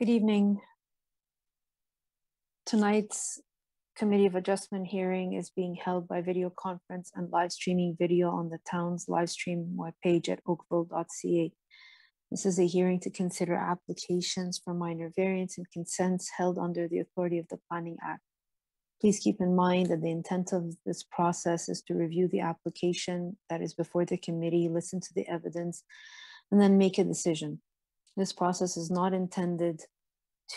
Good evening. Tonight's Committee of Adjustment hearing is being held by video conference and live streaming video on the town's live stream webpage at oakville.ca. This is a hearing to consider applications for minor variance and consents held under the authority of the Planning Act. Please keep in mind that the intent of this process is to review the application that is before the committee, listen to the evidence, and then make a decision. This process is not intended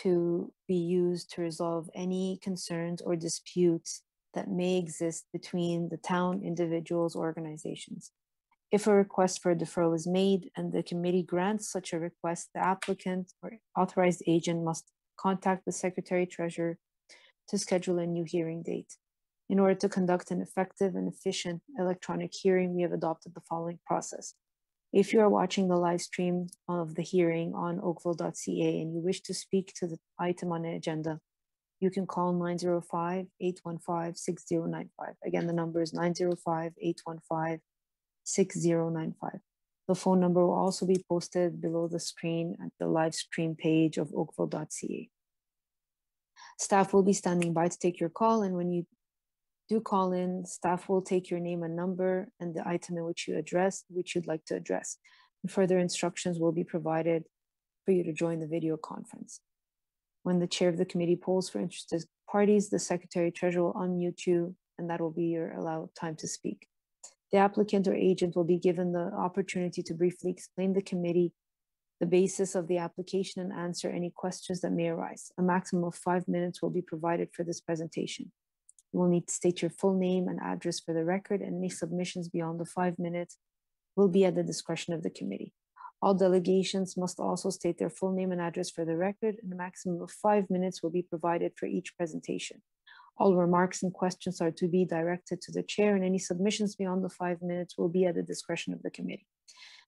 to be used to resolve any concerns or disputes that may exist between the town, individuals, or organizations. If a request for a deferral is made and the committee grants such a request, the applicant or authorized agent must contact the Secretary Treasurer to schedule a new hearing date. In order to conduct an effective and efficient electronic hearing, we have adopted the following process. If you are watching the live stream of the hearing on oakville.ca and you wish to speak to the item on the agenda, you can call 905-815-6095. Again, the number is 905-815-6095. The phone number will also be posted below the screen at the live stream page of oakville.ca. Staff will be standing by to take your call, and when you do call in, staff will take your name and number and the item in which you'd like to address. And further instructions will be provided for you to join the video conference. When the chair of the committee polls for interested parties, the Secretary Treasurer will unmute you, and that will be your allowed time to speak. The applicant or agent will be given the opportunity to briefly explain the committee the basis of the application and answer any questions that may arise. A maximum of 5 minutes will be provided for this presentation. You will need to state your full name and address for the record, and any submissions beyond the 5 minutes will be at the discretion of the committee. All delegations must also state their full name and address for the record, and a maximum of 5 minutes will be provided for each presentation. All remarks and questions are to be directed to the chair, and any submissions beyond the 5 minutes will be at the discretion of the committee.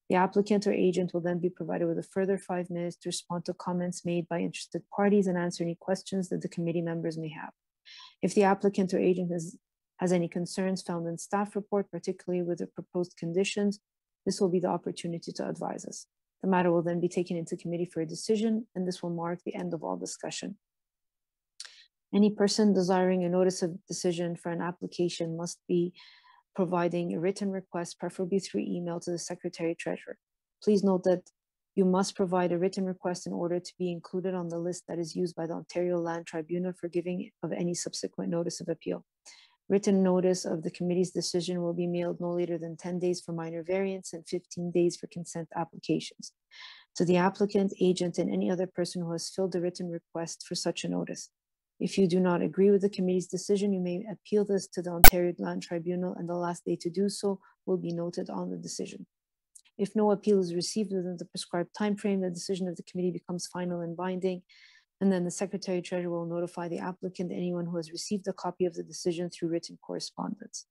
The applicant or agent will then be provided with a further 5 minutes to respond to comments made by interested parties and answer any questions that the committee members may have. If the applicant or agent has any concerns found in staff report, particularly with the proposed conditions, this will be the opportunity to advise us. The matter will then be taken into committee for a decision, and this will mark the end of all discussion. Any person desiring a notice of decision for an application must be providing a written request, preferably through email, to the Secretary Treasurer. Please note that you must provide a written request in order to be included on the list that is used by the Ontario Land Tribunal for giving of any subsequent notice of appeal. Written notice of the committee's decision will be mailed no later than 10 days for minor variance and 15 days for consent applications to the applicant, agent, and any other person who has filled a written request for such a notice. If you do not agree with the committee's decision, you may appeal this to the Ontario Land Tribunal, and the last day to do so will be noted on the decision. If no appeal is received within the prescribed timeframe, the decision of the committee becomes final and binding, and then the Secretary Treasurer will notify the applicant, anyone who has received a copy of the decision through written correspondence.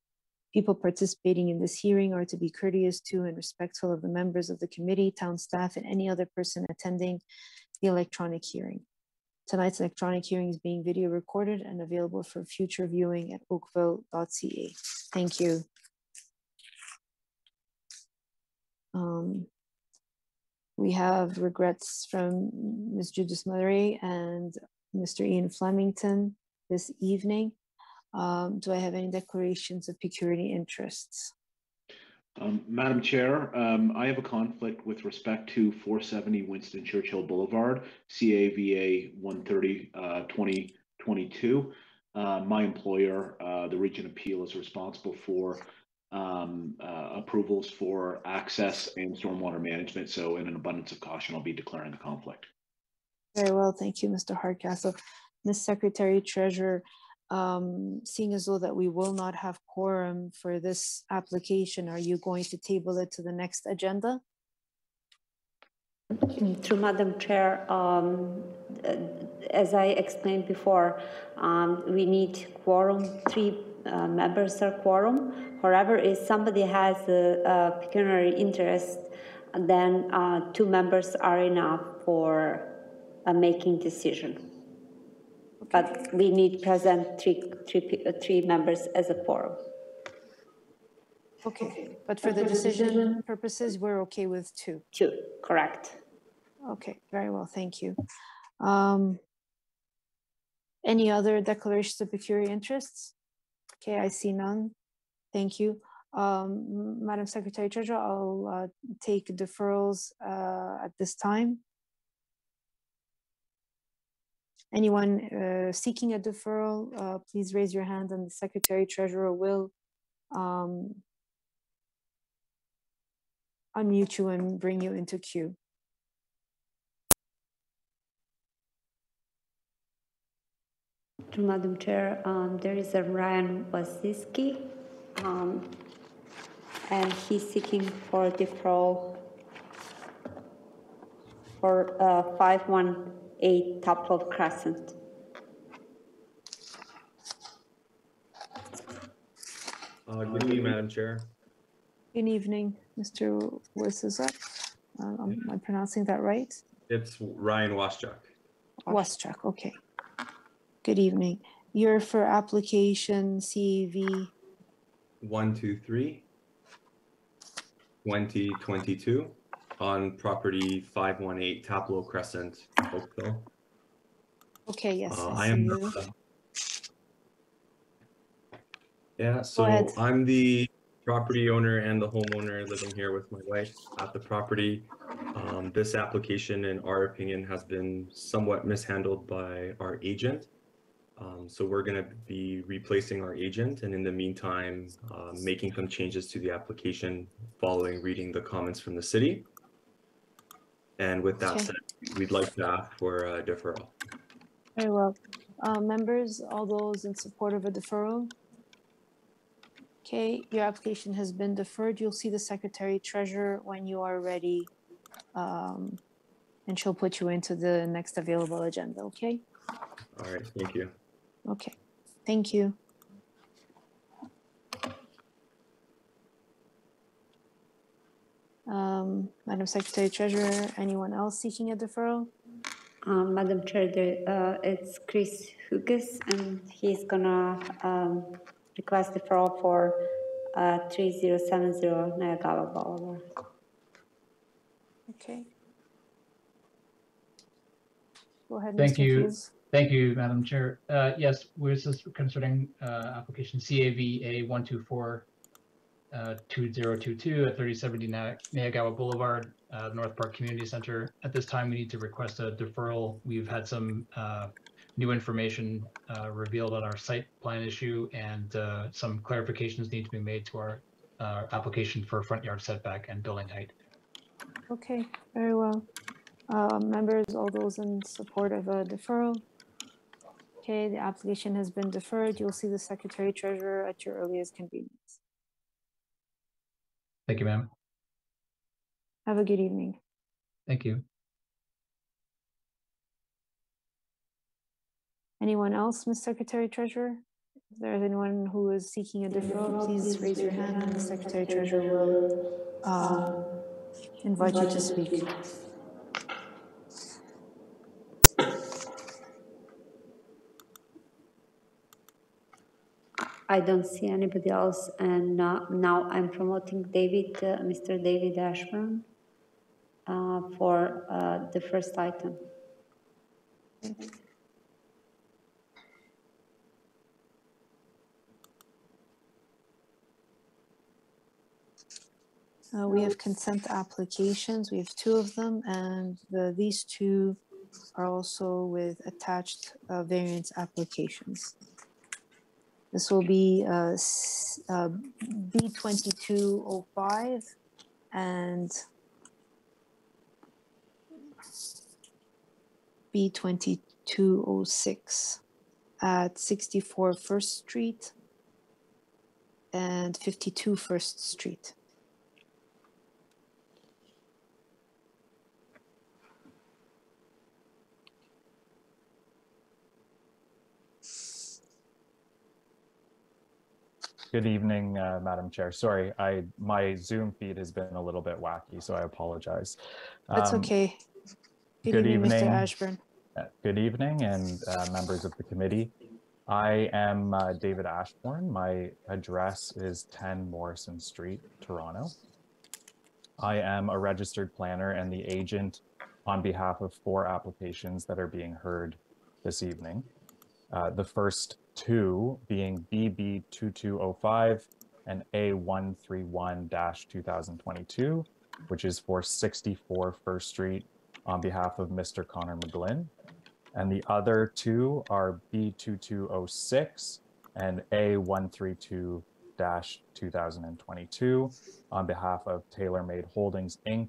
People participating in this hearing are to be courteous to and respectful of the members of the committee, town staff, and any other person attending the electronic hearing. Tonight's electronic hearing is being video recorded and available for future viewing at oakville.ca. Thank you. We have regrets from Ms. Judith Murray and Mr. Ian Flemington this evening. Do I have any declarations of pecuniary interests? Madam Chair, I have a conflict with respect to 470 Winston Churchill Boulevard, CAVA 130 2022. My employer, the Region Appeal, is responsible for approvals for access and stormwater management. So in an abundance of caution, I'll be declaring a conflict. Very well, thank you, Mr. Hardcastle. Ms. Secretary Treasurer, seeing as though that we will not have quorum for this application, are you going to table it to the next agenda? Through Madam Chair, as I explained before, we need quorum, 3 members are quorum. However, if somebody has a pecuniary interest, then 2 members are enough for making decision. But we need present three members as a quorum. Okay, but for the decision purposes, we're okay with 2. 2, correct. Okay, very well, thank you. Any other declarations of peculiar interests? Okay, I see none. Thank you. Madam Secretary Treasurer, I'll take deferrals at this time. Anyone seeking a deferral, please raise your hand and the Secretary Treasurer will unmute you and bring you into queue. Madam Chair, there is a Ryan Waziski, and he's seeking for deferral for 518 Topple Crescent. Good evening, Madam Chair. Good evening, Mr. Wissizak. Am I pronouncing that right? It's Ryan Waschuk. Waschuk, okay. Good evening. You're for application CAV 123 2022 on property 518 Taplow Crescent, Oakville. Okay, yes, I see am. you. Yeah, so I'm the property owner and the homeowner living here with my wife at the property. This application, in our opinion, has been somewhat mishandled by our agent. So we're going to be replacing our agent, and in the meantime, making some changes to the application following reading the comments from the city. And with that said, we'd like to ask for a deferral. Very well. Members, all those in support of a deferral? Okay, your application has been deferred. You'll see the Secretary Treasurer when you are ready, and she'll put you into the next available agenda, okay? All right, thank you. Okay, thank you. Madam Secretary Treasurer, anyone else seeking a deferral? Madam Chair, it's Chris Hughes, and he's gonna request deferral for 3070 Niagara Boulevard. Okay. Go ahead, Thank Mr. you. Hughes. Thank you, Madam Chair. Yes, this is concerning application CAVA 124 2022 at 3070 Niagara Boulevard, North Park Community Center. At this time, we need to request a deferral. We've had some new information revealed on our site plan issue, and some clarifications need to be made to our application for front yard setback and building height. Okay, very well. Members, all those in support of a deferral? Okay, the application has been deferred. You'll see the Secretary Treasurer at your earliest convenience. Thank you, ma'am. Have a good evening. Thank you. Anyone else, Ms. Secretary Treasurer? If there is anyone who is seeking a deferral, please raise your hand and the Secretary Treasurer will invite you to speak. I don't see anybody else, and now I'm promoting Mr. David Ashburn for the first item. We have consent applications. We have two of them, and these two are also with attached variance applications. This will be B2205 and B2206 at 64 First Street and 52 First Street. Good evening, Madam Chair. Sorry, my Zoom feed has been a little bit wacky, so I apologize. That's okay. Good evening, Mr. Ashburn. Good evening, and members of the committee. I am David Ashburn. My address is 10 Morrison Street, Toronto. I am a registered planner and the agent on behalf of 4 applications that are being heard this evening. The first 2 being BB 2205 and A131-2022, which is for 64 First Street on behalf of Mr. Connor McGlynn. And the other 2 are B2206 and A132-2022 on behalf of Tailor Made Holdings, Inc.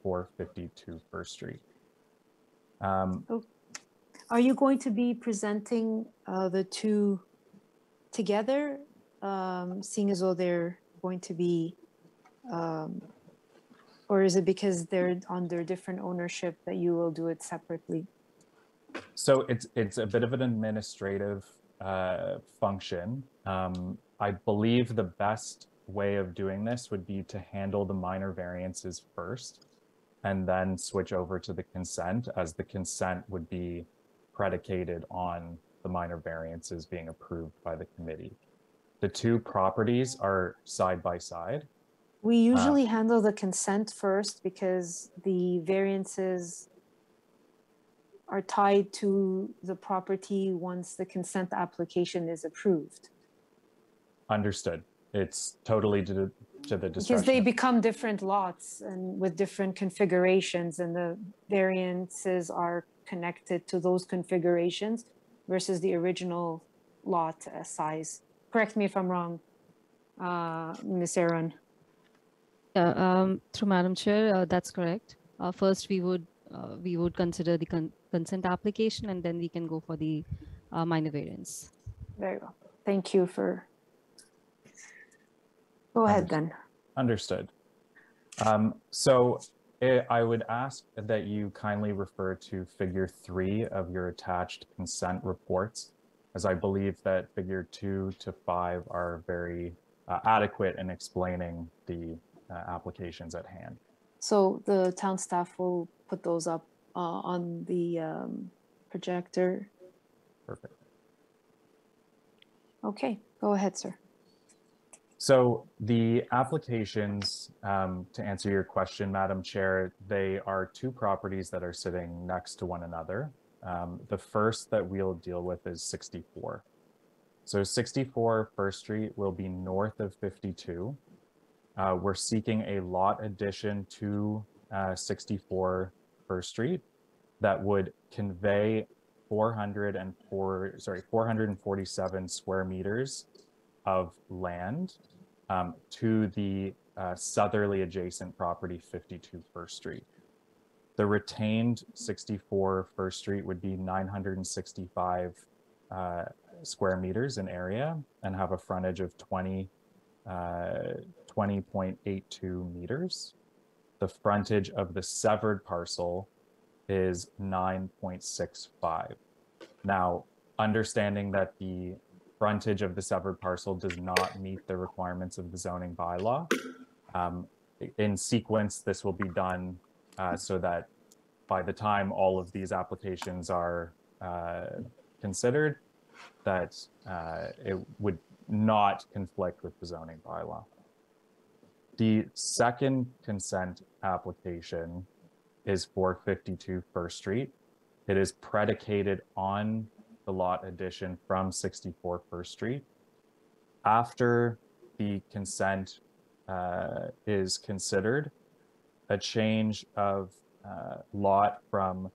for 52 First Street. Are you going to be presenting the 2 together, seeing as though they're going to be, or is it because they're under different ownership that you will do it separately? So it's a bit of an administrative function. I believe the best way of doing this would be to handle the minor variances first and then switch over to the consent, as the consent would be predicated on the minor variances being approved by the committee. The 2 properties are side by side. We usually handle the consent first because the variances are tied to the property once the consent application is approved. Understood. It's totally to the discretion. Because they become different lots and with different configurations, and the variances are connected to those configurations versus the original lot size. Correct me if I'm wrong, Ms. Aaron. Through Madam Chair, that's correct. First, we would consider the consent application, and then we can go for the minor variance. Very well. Thank you for. Go ahead then. Understood. So I would ask that you kindly refer to figure 3 of your attached consent reports, as I believe that figure 2 to 5 are very adequate in explaining the applications at hand. So the town staff will put those up on the projector. Perfect. Okay, go ahead, sir. So the applications, to answer your question, Madam Chair, they are 2 properties that are sitting next to one another. The first that we'll deal with is 64. So 64 First Street will be north of 52. We're seeking a lot addition to 64 First Street that would convey 447 square meters of land to the southerly adjacent property 52 First Street. The retained 64 First Street would be 965 square meters in area and have a frontage of 20.82 meters. The frontage of the severed parcel is 9.65. Now, understanding that the frontage of the severed parcel does not meet the requirements of the zoning bylaw, in sequence, this will be done so that by the time all of these applications are considered, that it would not conflict with the zoning bylaw. The second consent application is for 52 First Street. It is predicated on the lot addition from 64 First Street. After the consent is considered, a change of lot from,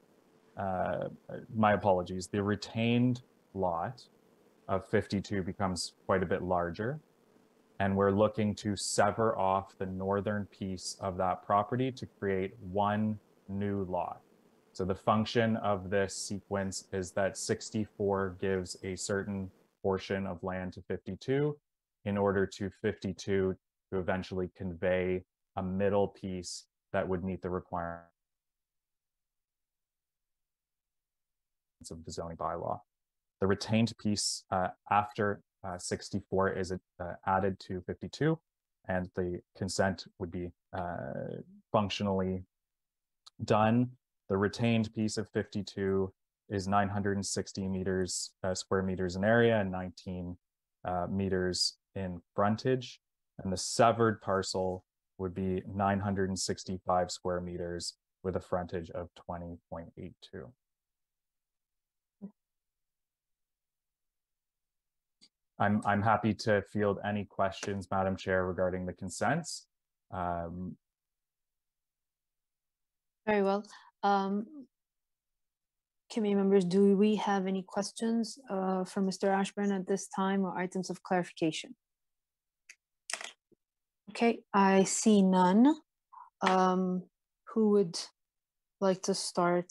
my apologies, the retained lot of 52 becomes quite a bit larger. And we're looking to sever off the northern piece of that property to create one new lot. So the function of this sequence is that 64 gives a certain portion of land to 52 in order to 52 to eventually convey a middle piece that would meet the requirements of the zoning bylaw. The retained piece after 64 is added to 52, and the consent would be functionally done. The retained piece of 52 is 960 meters, square meters in area and 19 meters in frontage. And the severed parcel would be 965 square meters with a frontage of 20.82. I'm happy to field any questions, Madam Chair, regarding the consents. Very well. Committee members, do we have any questions for Mr. Ashburn at this time or items of clarification? Okay, I see none. Who would like to start?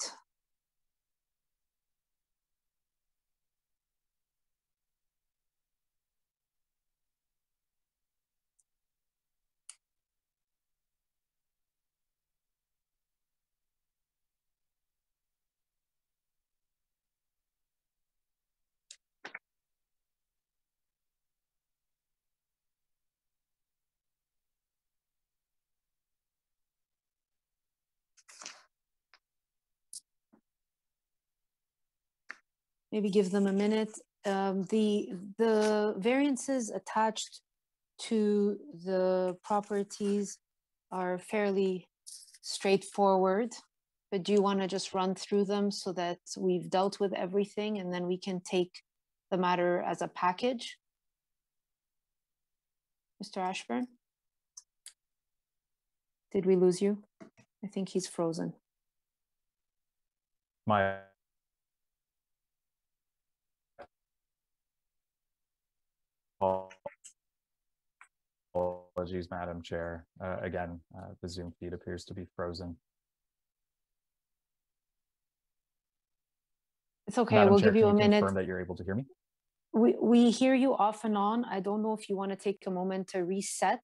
Maybe give them a minute. The variances attached to the properties are fairly straightforward, but do you want to just run through them so that we've dealt with everything and then we can take the matter as a package? Mr. Ashburn? Did we lose you? I think he's frozen. My apologies, Madam Chair. Again, the Zoom feed appears to be frozen. It's okay, Madam we'll Chair, give you a can minute. confirm that you're able to hear me? We hear you off and on. I don't know if you want to take a moment to reset.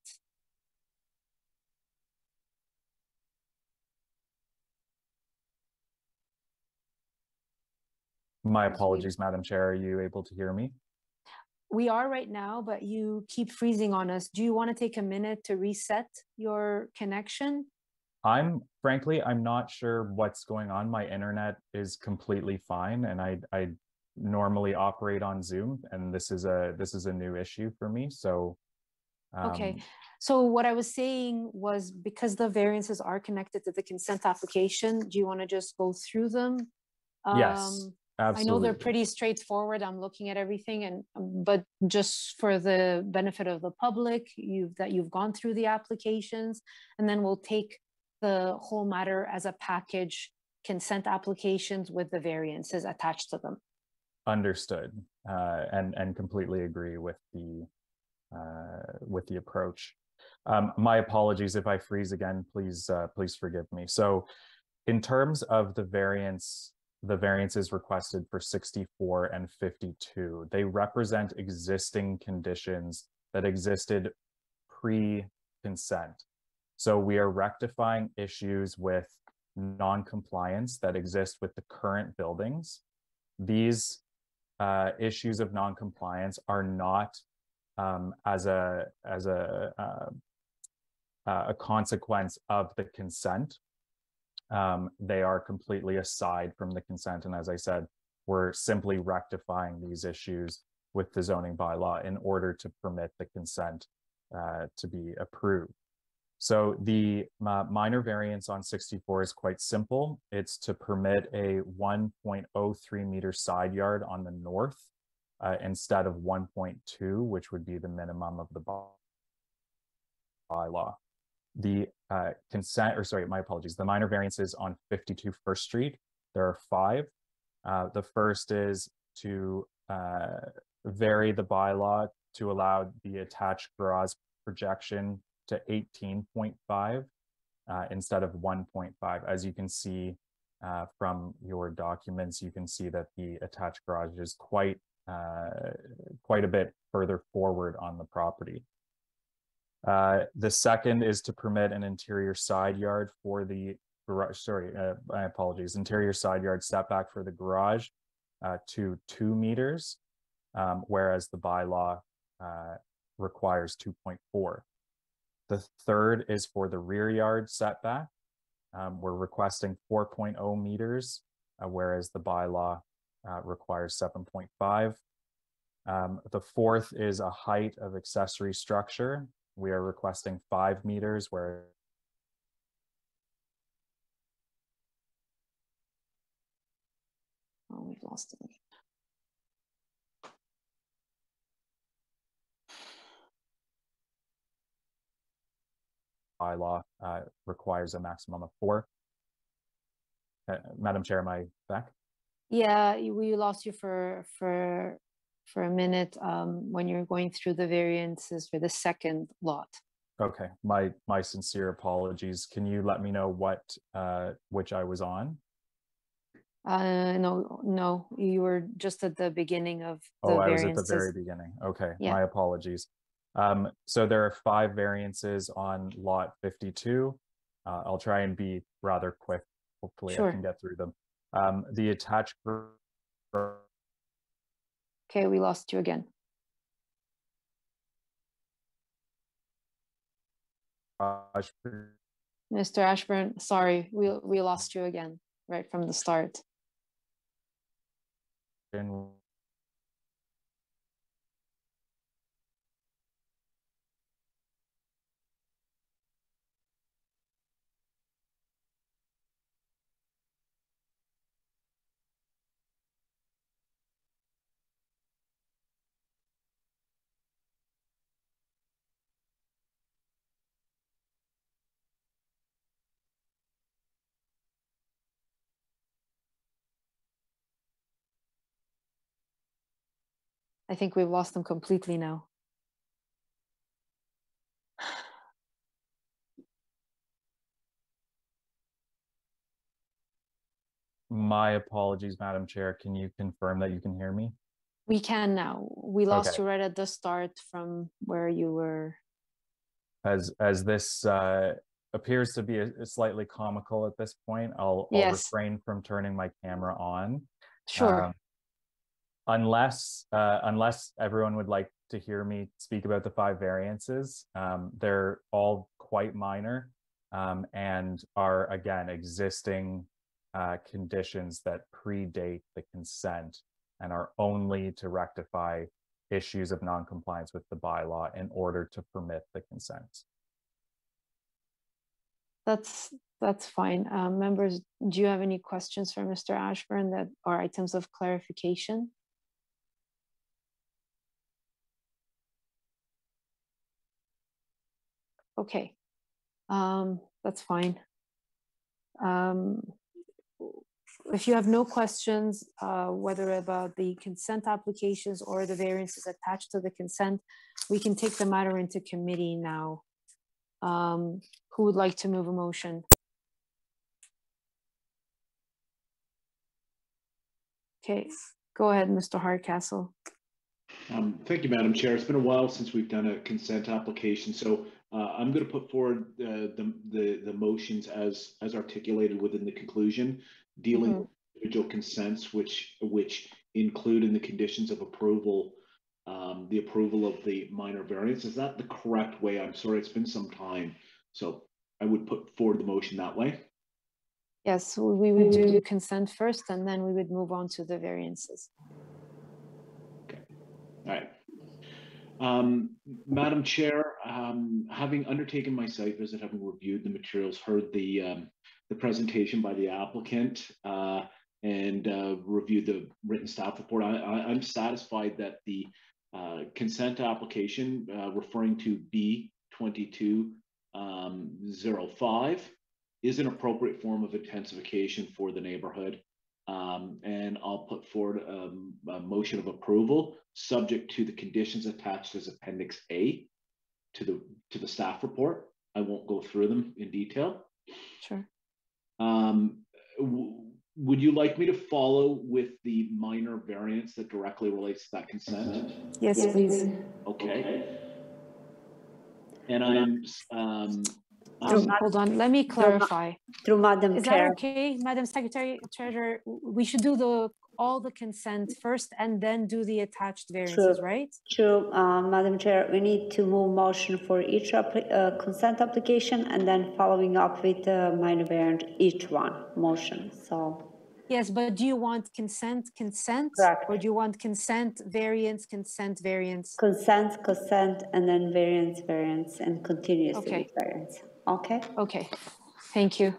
My apologies, Madam Chair. Are you able to hear me? We are right now, but you keep freezing on us. Do you want to take a minute to reset your connection? Frankly, I'm not sure what's going on. My internet is completely fine, and I normally operate on Zoom, and this is a new issue for me. So okay. So what I was saying was, because the variances are connected to the consent application, do you want to just go through them? Yes, absolutely. I know they're pretty straightforward. I'm looking at everything, but just for the benefit of the public, you've gone through the applications, and then we'll take the whole matter as a package, consent applications with the variances attached to them. Understood, and completely agree with the approach. My apologies if I freeze again. Please forgive me. So, in terms of the variances requested for 64 and 52, they represent existing conditions that existed pre-consent. So we are rectifying issues with non-compliance that exist with the current buildings. These issues of non-compliance are not as a consequence of the consent. They are completely aside from the consent. And as I said, we're simply rectifying these issues with the zoning bylaw in order to permit the consent to be approved. So the minor variance on 64 is quite simple. It's to permit a 1.03 meter side yard on the north instead of 1.2, which would be the minimum of the bylaw. The the minor variances on 52 First Street, there are 5. The first is to vary the bylaw to allow the attached garage projection to 18.5 instead of 1.5. As you can see from your documents, you can see that the attached garage is quite a bit further forward on the property. The second is to permit an interior side yard for the garage, my apologies, interior side yard setback for the garage to 2 meters, whereas the bylaw requires 2.4. The third is for the rear yard setback. We're requesting 4.0 meters, whereas the bylaw requires 7.5. The fourth is a height of accessory structure. We are requesting 5 meters, where we've lost it. Bylaw requires a maximum of 4. Madam Chair, am I back? Yeah, we lost you for a minute when you're going through the variances for the second lot. Okay, my sincere apologies. Can you let me know which I was on? No, you were just at the beginning of the I was variances. at the very beginning. Okay, yeah. My apologies. So there are 5 variances on lot 52. I'll try and be rather quick. Hopefully Sure. I can get through them. The attached. Okay, we lost you again. Mr. Ashburn, sorry, we lost you again right from the start. I think we've lost them completely now. My apologies, Madam Chair. Can you confirm that you can hear me? We can now. We lost Okay. you right at the start from where you were. As this appears to be a slightly comical at this point, I'll refrain from turning my camera on. Sure. Unless everyone would like to hear me speak about the 5 variances. They're all quite minor and are, again, existing conditions that predate the consent and are only to rectify issues of non-compliance with the bylaw in order to permit the consent. That's fine. Members, do you have any questions for Mr. Ashburn that are items of clarification? Okay, that's fine. If you have no questions, whether about the consent applications or the variances attached to the consent, we can take the matter into committee now. Who would like to move a motion? Okay, go ahead, Mr. Hardcastle. Thank you, Madam Chair. It's been a while since we've done a consent application, so I'm going to put forward the motions as articulated within the conclusion, dealing with individual consents, which include in the conditions of approval the approval of the minor variance. Is that the correct way? I'm sorry, it's been some time, so I would put forward the motion that way. Yes, we would do consent first, and then we would move on to the variances. Okay. All right. Madam Chair, having undertaken my site visit, having reviewed the materials, heard the presentation by the applicant, and reviewed the written staff report, I'm satisfied that the consent application referring to B2205 is an appropriate form of intensification for the neighborhood. And I'll put forward a motion of approval subject to the conditions attached as Appendix A to the staff report. I won't go through them in detail. Sure. Would you like me to follow with the minor variance that directly relates to that consent? Yes, please. Okay. And I'm hold on, let me clarify. Through Madam Is Chair. that okay, Madam Secretary Treasurer? We should do all the consent first and then do the attached variances, right? True, Madam Chair, we need to move motion for each consent application and then following up with the minor variant, each one motion, so. Yes, but do you want consent, Correct. or do you want consent, variance, consent, variance? Consent, and then variance, and continuously with variance. Okay. Okay, thank you.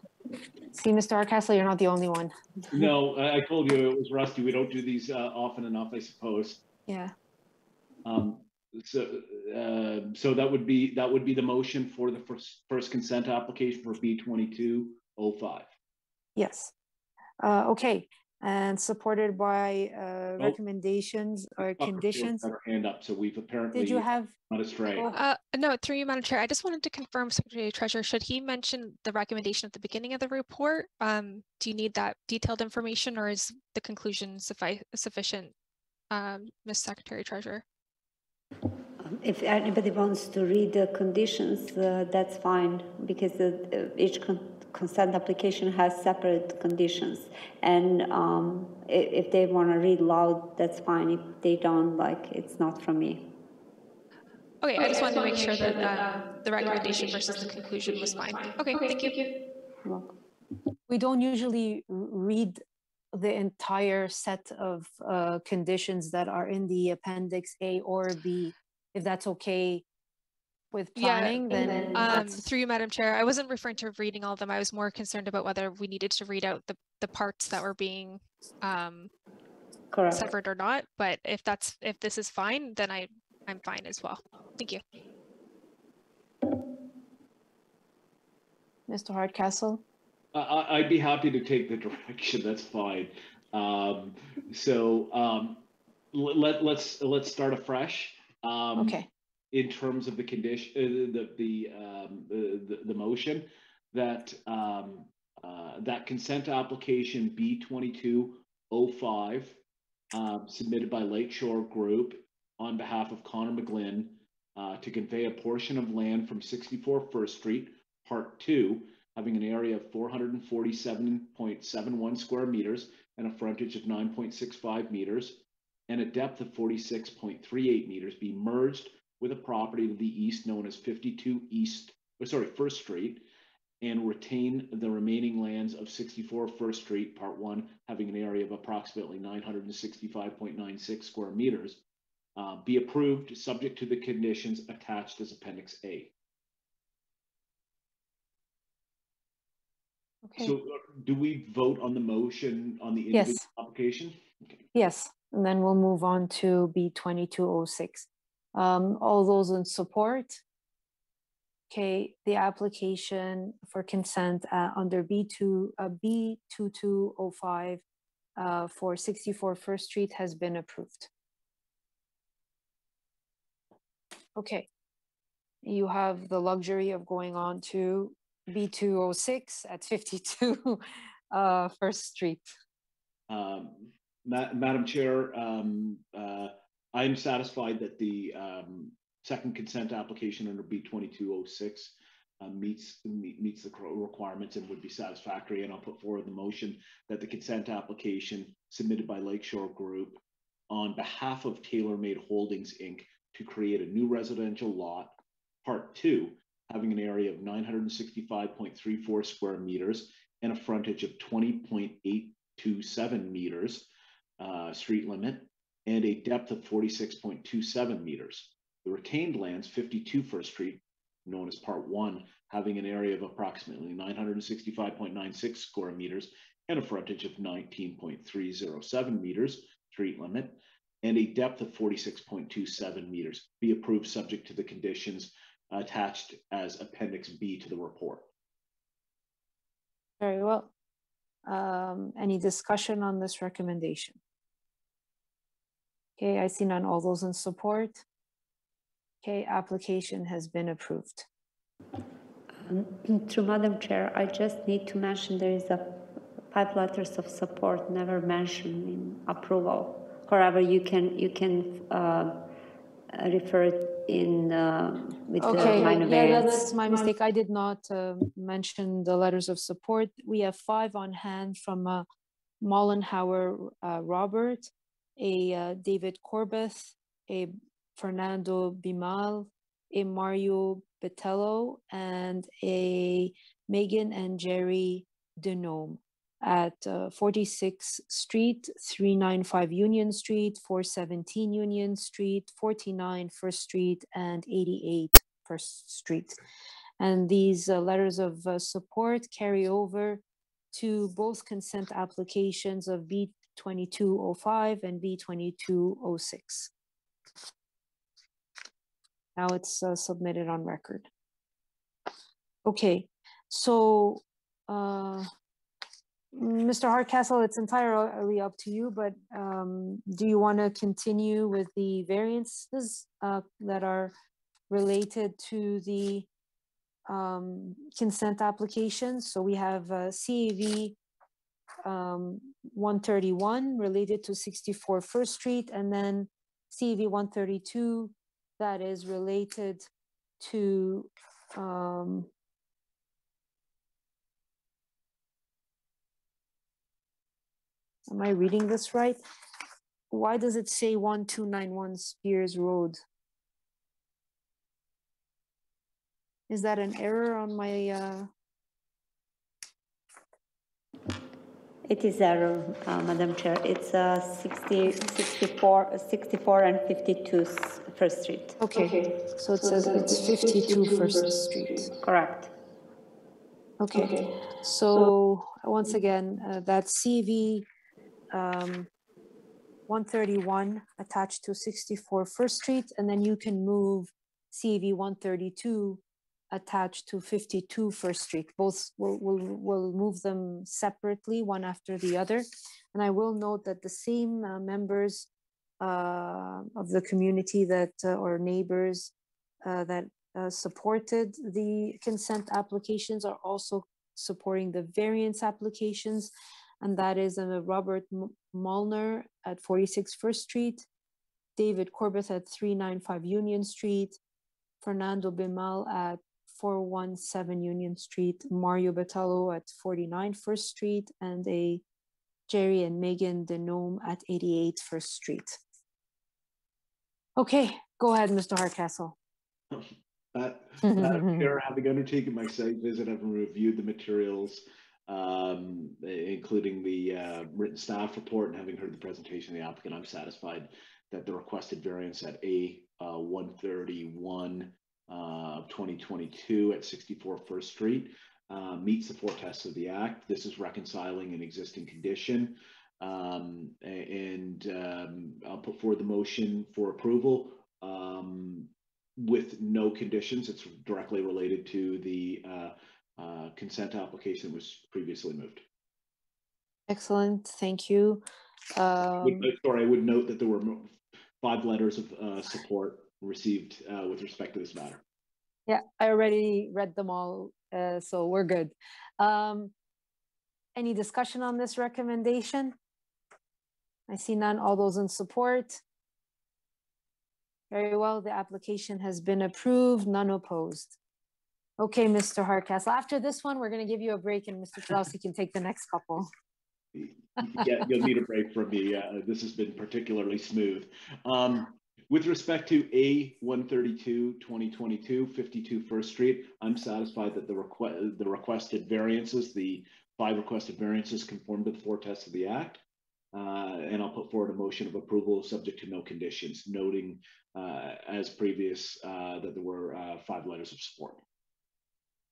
See, Mr. Hardcastle, you're not the only one. No, I told you it was rusty. We don't do these often enough, I suppose. Yeah. So that would be the motion for the first consent application for B2205. Yes. Okay. And supported by recommendations or conditions. Her hand up, so we've apparently Did you have not astray. No, through you, Madam Chair, I just wanted to confirm, Secretary Treasurer, should he mention the recommendation at the beginning of the report? Do you need that detailed information, or is the conclusion sufficient, Ms. Secretary Treasurer? If anybody wants to read the conditions, that's fine, because each consent application has separate conditions. And if they want to read loud, that's fine. If they don't, like, it's not from me. Okay, I just wanted to make sure that the recommendation versus the conclusion was fine. Okay, thank you. You're welcome. We don't usually read the entire set of conditions that are in the Appendix A or B. If that's okay with planning, then through you, Madam Chair, I wasn't referring to reading all of them. I was more concerned about whether we needed to read out the parts that were being severed or not. But if this is fine, then I'm fine as well. Thank you. Mr. Hardcastle? I'd be happy to take the direction. That's fine. Let's start afresh. Okay. In terms of the condition, the motion that that consent application B2205 submitted by Lakeshore Group on behalf of Connor McGlynn to convey a portion of land from 64 First Street, Part 2, having an area of 447.71 square meters and a frontage of 9.65 meters and a depth of 46.38 meters be merged with a property to the east known as 52 First Street, and retain the remaining lands of 64 First Street, Part 1, having an area of approximately 965.96 square meters, be approved subject to the conditions attached as Appendix A. Okay. So do we vote on the motion on the individual application? Okay. Yes, and then we'll move on to B2206. All those in support? Okay, the application for consent under B2205 for 64 First Street has been approved. Okay, you have the luxury of going on to B206 at 52 First Street. Madam Chair, I am satisfied that the second consent application under B2206 meets the requirements and would be satisfactory, and I'll put forward the motion that the consent application submitted by Lakeshore Group on behalf of TaylorMade Holdings, Inc. to create a new residential lot, Part 2, having an area of 965.34 square meters and a frontage of 20.827 meters, street limit, and a depth of 46.27 meters. The retained lands, 52 First Street, known as Part 1, having an area of approximately 965.96 square meters and a frontage of 19.307 meters, street limit, and a depth of 46.27 meters, be approved subject to the conditions attached as Appendix B to the report. Very well. Any discussion on this recommendation? Okay, I see none. All those in support? Okay, application has been approved. Through Madam Chair, I just need to mention there is a 5 letters of support never mentioned in approval. However, you can refer it in with the minor variance. That's my mistake. I did not mention the letters of support. We have 5 on hand from Mollenhauer Robert, a David Corbeth, a Fernando Bimal, a Mario Betello, and a Megan and Jerry Denome at 46 Street, 395 Union Street, 417 Union Street, 49 First Street, and 88 First Street. And these letters of support carry over to both consent applications of B2205 and B2206. Now it's submitted on record. Okay, so Mr. Hardcastle, it's entirely up to you, but do you want to continue with the variances that are related to the consent applications? So we have CAV 131 related to 64 First Street, and then CAV 132 that is related to am I reading this right? Why does it say 1291 Spears Road? Is that an error on my It is error, Madam Chair. It's 64 and 52 First Street. Okay. So it says it's 52 First Street. Correct. Okay. So once again, that's CV 131 attached to 64 First Street, and then you can move CV 132 attached to 52 First Street. Both we'll move them separately, one after the other. And I will note that the same members of the community that or neighbors that supported the consent applications are also supporting the variance applications. And that is Robert Molnar at 46 First Street, David Corbett at 395 Union Street, Fernando Bimal at 417 Union Street, Mario Batallo at 49 First Street, and a Jerry and Megan Denome at 88 First Street. Okay, go ahead, Mr. Hardcastle. Chair, having undertaken my site visit, I've reviewed the materials, including the written staff report, and having heard the presentation of the applicant, I'm satisfied that the requested variance at A131 of 2022 at 64 First Street meets the four tests of the Act. This is reconciling an existing condition, and I'll put forward the motion for approval with no conditions. It's directly related to the consent application that was previously moved. Excellent, thank you. Sorry, I would note that there were 5 letters of support received with respect to this matter. Yeah, I already read them all, so we're good. Any discussion on this recommendation? I see none. All those in support? Very well, the application has been approved, none opposed. Okay, Mr. Hardcastle, after this one, we're going to give you a break, and Mr. Klausi can take the next couple. Yeah, you'll need a break from me. This has been particularly smooth. With respect to A132 2022 52 First Street, I'm satisfied that the requested variances, the 5 requested variances, conform to the 4 tests of the Act. And I'll put forward a motion of approval subject to no conditions, noting as previous that there were 5 letters of support.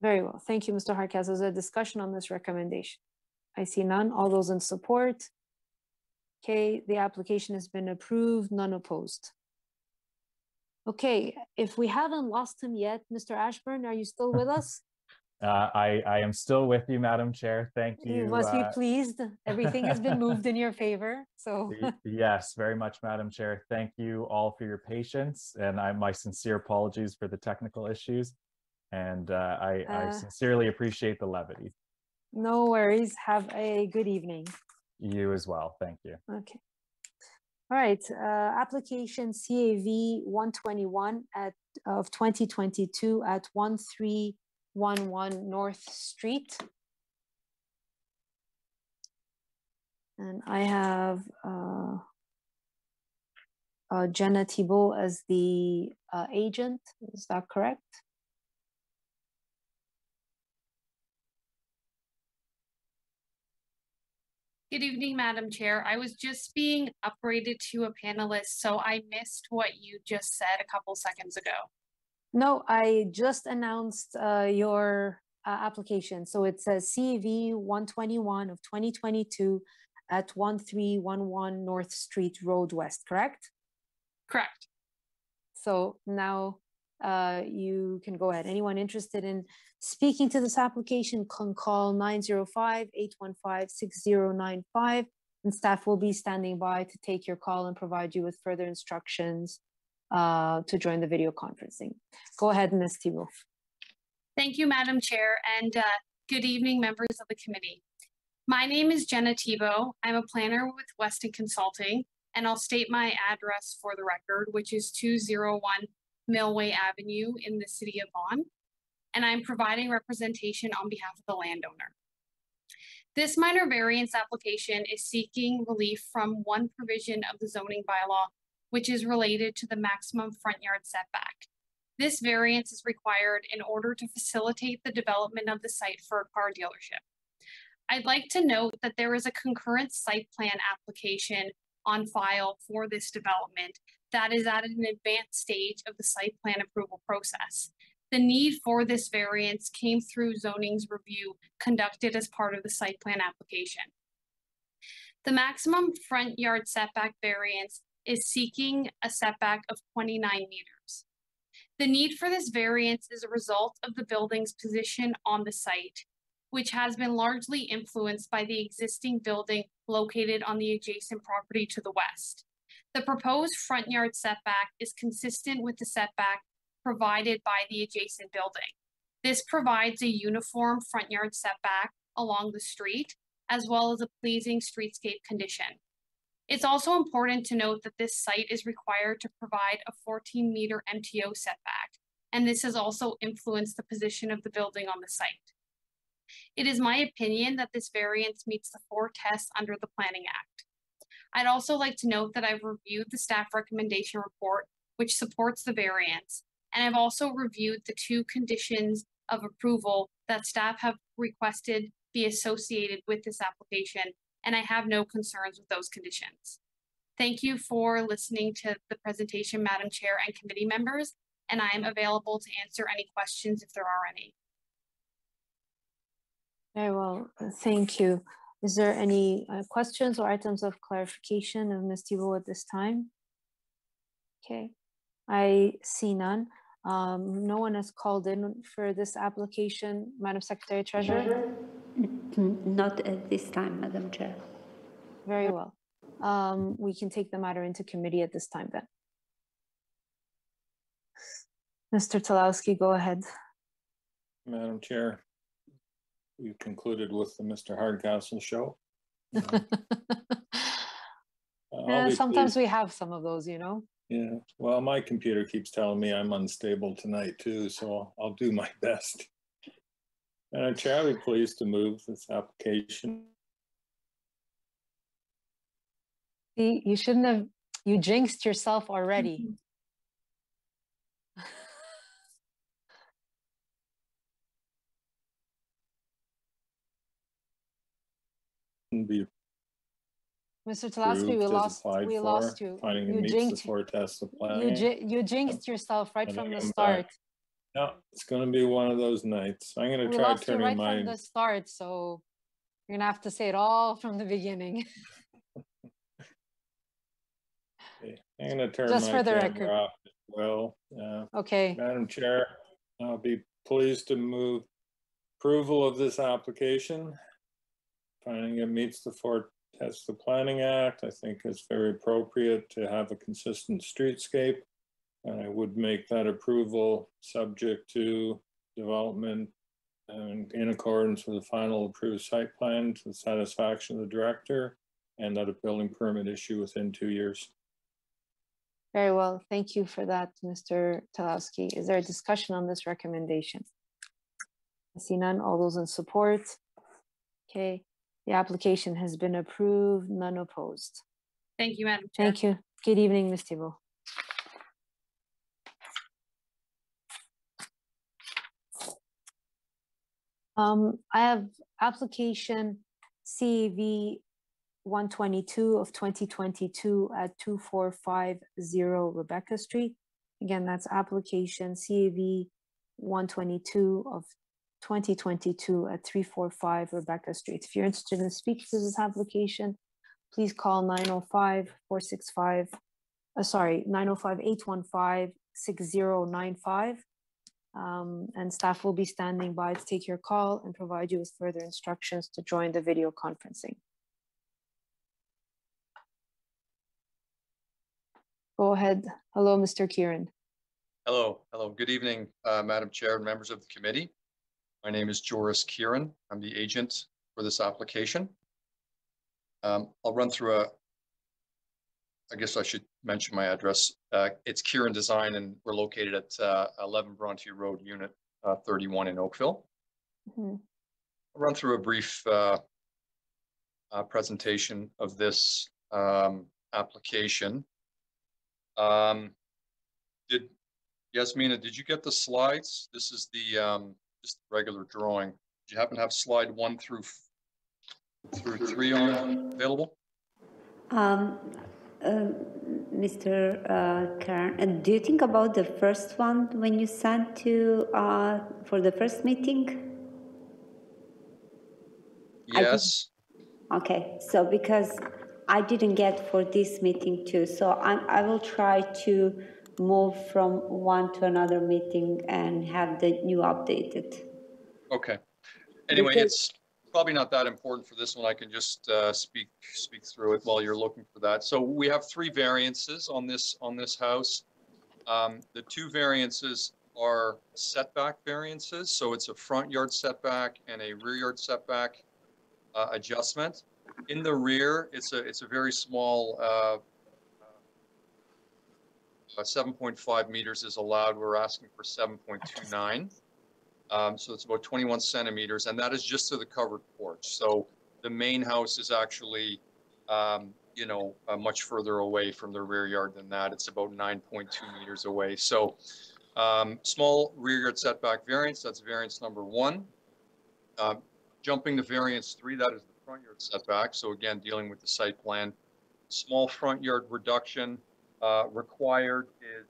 Very well. Thank you, Mr. Hardcastle. Is there a discussion on this recommendation? I see none. All those in support? Okay, the application has been approved, none opposed. Okay, if we haven't lost him yet, Mr. Ashburn, are you still with us? I am still with you, Madam Chair. Thank you. You must be pleased. Everything has been moved in your favor. So yes, very much, Madam Chair. Thank you all for your patience, and my sincere apologies for the technical issues. And I sincerely appreciate the levity. No worries. Have a good evening. You as well. Thank you. Okay. All right. Application CAV 121 of 2022 at 1311 North Street. And I have Jenna Thibault as the agent. Is that correct? Good evening, Madam Chair. I was just being upgraded to a panelist, so I missed what you just said a couple seconds ago. No, I just announced your application. So it says CEV 121 of 2022 at 1311 North Street Road West, correct? Correct. So now you can go ahead. Anyone interested in speaking to this application can call 905-815-6095, and staff will be standing by to take your call and provide you with further instructions to join the video conferencing. Go ahead, Ms. Thibault. Thank you, Madam Chair, and good evening, members of the committee. My name is Jenna Thibault. I'm a planner with Weston Consulting, and I'll state my address for the record, which is 201 Millway Avenue in the city of Vaughan, and I'm providing representation on behalf of the landowner. This minor variance application is seeking relief from one provision of the zoning bylaw, which is related to the maximum front yard setback. This variance is required in order to facilitate the development of the site for a car dealership. I'd like to note that there is a concurrent site plan application on file for this development that is at an advanced stage of the site plan approval process. The need for this variance came through zoning's review conducted as part of the site plan application. The maximum front yard setback variance is seeking a setback of 29 meters. The need for this variance is a result of the building's position on the site, which has been largely influenced by the existing building located on the adjacent property to the west. The proposed front yard setback is consistent with the setback provided by the adjacent building. This provides a uniform front yard setback along the street, as well as a pleasing streetscape condition. It's also important to note that this site is required to provide a 14-meter MTO setback, and this has also influenced the position of the building on the site. It is my opinion that this variance meets the 4 tests under the Planning Act. I'd also like to note that I've reviewed the staff recommendation report, which supports the variance, and I've also reviewed the 2 conditions of approval that staff have requested be associated with this application, and I have no concerns with those conditions. Thank you for listening to the presentation, Madam Chair and committee members, and I am available to answer any questions if there are any. Very well, thank you. Is there any questions or items of clarification of Ms. Thibault at this time? Okay, I see none. No one has called in for this application, Madam Secretary Treasurer? Not at this time, Madam Chair. Very well. We can take the matter into committee at this time then. Mr. Talowski, go ahead. Madam Chair, we concluded with the Mr. Hardcastle show. Sometimes we have some of those, you know. Yeah, well, my computer keeps telling me I'm unstable tonight too, so I'll do my best. Madam Chair, I'll be pleased to move this application. See, you shouldn't have, you jinxed yourself already. Be Mr. Talowski, we lost you. Finding it meets the 4 tests of planning. You jinxed yourself right from the start. No, it's going to be one of those nights. I'm going to try turning right from the start, so you're going to have to say it all from the beginning. Okay. I'm going to turn just my for the camera record off as well. Okay. Madam Chair, I'll be pleased to move approval of this application. Finding it meets the 4 tests of the Planning Act. I think it's very appropriate to have a consistent streetscape. And I would make that approval subject to development and in accordance with the final approved site plan to the satisfaction of the director, and that a building permit issue within 2 years. Very well. Thank you for that, Mr. Talowski. Is there a discussion on this recommendation? I see none. All those in support? Okay. The application has been approved. None opposed. Thank you, Madam Chair. Thank you. Good evening, Ms. Thibault. I have application CEV 122 of 2022 at 2450 Rebecca Street. Again, that's application CAV 122 of 2022 at 345 Rebecca Street. If you're interested in speaking to this application, please call 905-815-6095. And staff will be standing by to take your call and provide you with further instructions to join the video conferencing. Go ahead. Hello, Mr. Kieran. Hello. Good evening, Madam Chair and members of the committee. My name is Joris Kieran. I'm the agent for this application. I'll run through I guess I should mention my address. It's Kieran Design, and we're located at 11 Bronte Road, Unit 31 in Oakville. Mm-hmm. I'll run through a brief presentation of this application. Yasmina, did you get the slides? This is the just regular drawing. Did you happen to have slide 1 through 3 on available? Mr. Karen, do you think about the first one when you sent to for the first meeting? Yes. Okay, so because I didn't get for this meeting too, so I will try to move from one to another meeting and have the new updated. Okay. Anyway, it's probably not that important for this one. I can just speak through it while you're looking for that. So we have 3 variances on this house. The 2 variances are setback variances. So it's a front yard setback and a rear yard setback adjustment. In the rear, it's a very small 7.5 meters is allowed. We're asking for 7.29. So it's about 21 centimeters, and that is just to the covered porch. So the main house is actually, much further away from the rear yard than that. It's about 9.2 meters away. So small rear yard setback variance, that's variance number 1. Jumping to variance 3, that is the front yard setback. So again, dealing with the site plan. Small front yard reduction required is,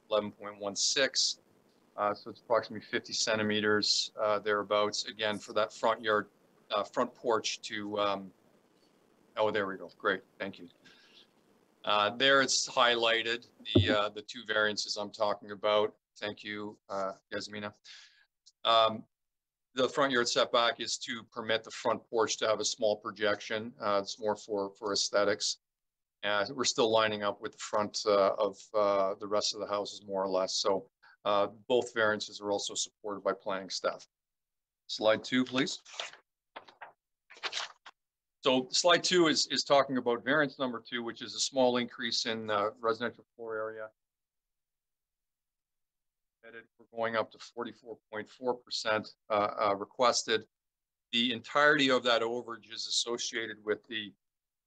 11.16. So it's approximately 50 centimeters thereabouts. Again, for that front yard, front porch to, oh, there we go. Great, thank you. There it's highlighted, the 2 variances I'm talking about. Thank you, Yasmina. The front yard setback is to permit the front porch to have a small projection. It's more for aesthetics. We're still lining up with the front of the rest of the houses, more or less. So both variances are also supported by planning staff. Slide 2, please. So slide 2 is talking about variance number 2, which is a small increase in residential floor area. We're going up to 44.4% requested. The entirety of that overage is associated with the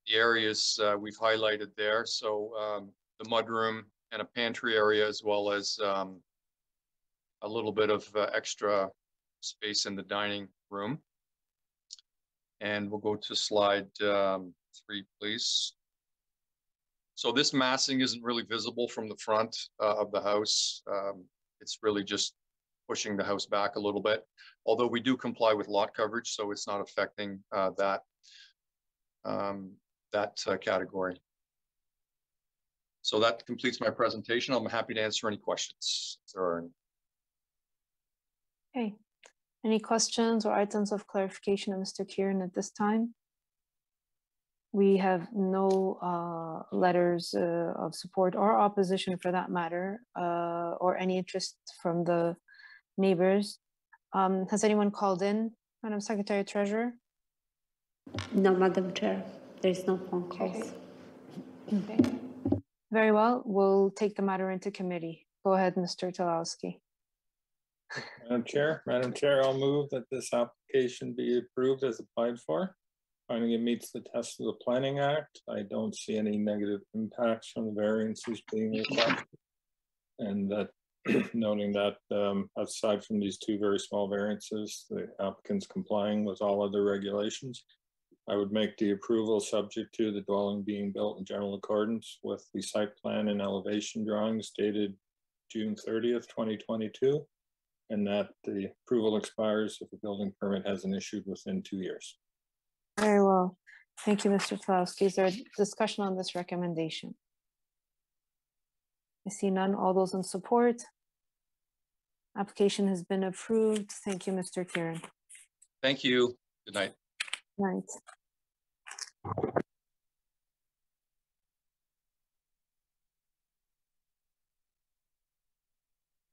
areas we've highlighted there. So the mudroom and a pantry area, as well as a little bit of extra space in the dining room. And we'll go to slide 3, please. So this massing isn't really visible from the front of the house. It's really just pushing the house back a little bit, although we do comply with lot coverage, so it's not affecting that category. So that completes my presentation. I'm happy to answer any questions if there are any. Okay. Any questions or items of clarification of Mr. Kieran at this time? We have no letters of support or opposition, for that matter, or any interest from the neighbors. Has anyone called in, Madam Secretary Treasurer? No, Madam Chair, there is no phone calls. Okay. Very well, we'll take the matter into committee. Go ahead, Mr. Talowski. Madam Chair, I'll move that this application be approved as applied for. Finding it meets the test of the Planning Act. I don't see any negative impacts from the variances being requested. And that noting that aside from these 2 very small variances, the applicant's complying with all other regulations. I would make the approval subject to the dwelling being built in general accordance with the site plan and elevation drawings dated June 30th, 2022, and that the approval expires if a building permit hasn't issued within 2 years. Very well. Thank you, Mr. Tlowski. Is there discussion on this recommendation? I see none. All those in support? Application has been approved. Thank you, Mr. Kieran. Thank you. Good night. Right.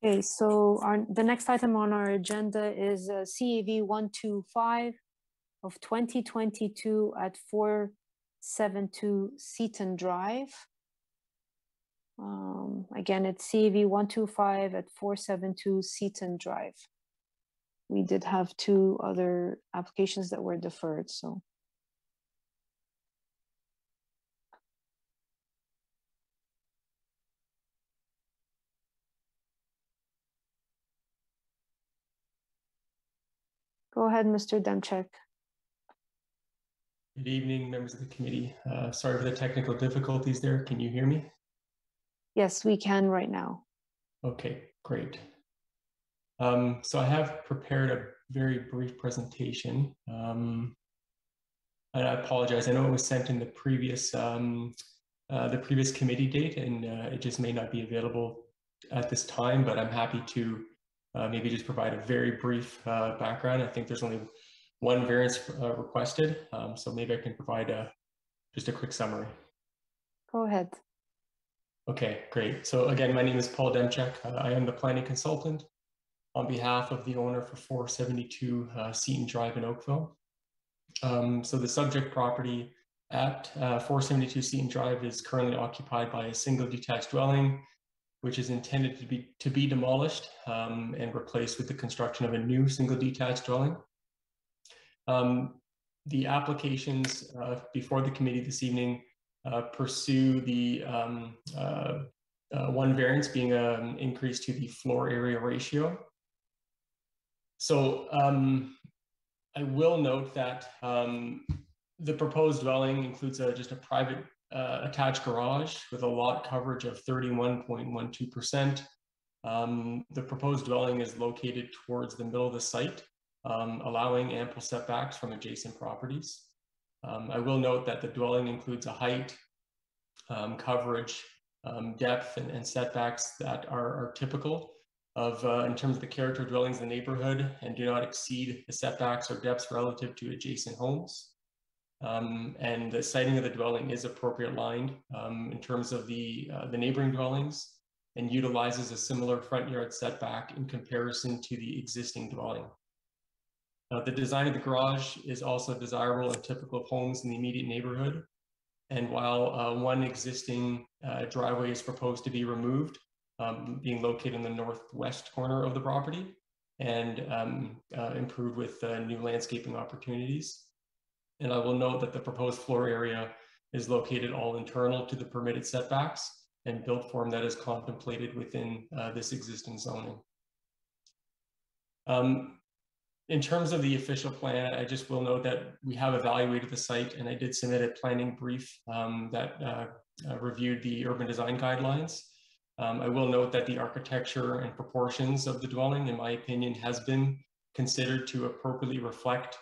Okay, so the next item on our agenda is CAV 125 of 2022 at 472 Seaton Drive. Again, it's CAV 125 at 472 Seaton Drive. We did have 2 other applications that were deferred, so. Go ahead, Mr. Demchek. Good evening, members of the committee. Sorry for the technical difficulties there. Can you hear me? Yes, we can right now. Okay, great. So I have prepared a very brief presentation. And I apologize. I know it was sent in the previous committee date, and it just may not be available at this time, but I'm happy to maybe just provide a very brief background. I think there's only one variance requested, so maybe I can provide just a quick summary. Go ahead. Okay, great. So again, my name is Paul Demchek. I am the planning consultant on behalf of the owner for 472 Seaton Drive in Oakville. So the subject property at 472 Seaton Drive is currently occupied by a single detached dwelling, which is intended to be demolished and replaced with the construction of a new single detached dwelling. The applications before the committee this evening pursue the one variance being an increase to the floor area ratio. So I will note that the proposed dwelling includes just a private attached garage with a lot coverage of 31.12%. The proposed dwelling is located towards the middle of the site, allowing ample setbacks from adjacent properties. I will note that the dwelling includes a height, coverage, depth, and setbacks that are typical of in terms of the character of dwellings in the neighborhood and do not exceed the setbacks or depths relative to adjacent homes. And the siting of the dwelling is appropriate lined in terms of the neighboring dwellings and utilizes a similar front yard setback in comparison to the existing dwelling. The design of the garage is also desirable and typical of homes in the immediate neighborhood. And while one existing driveway is proposed to be removed, being located in the northwest corner of the property and improved with new landscaping opportunities. And I will note that the proposed floor area is located all internal to the permitted setbacks and built form that is contemplated within this existing zoning. In terms of the official plan, I just will note that we have evaluated the site and I did submit a planning brief that reviewed the urban design guidelines. I will note that the architecture and proportions of the dwelling, in my opinion, has been considered to appropriately reflect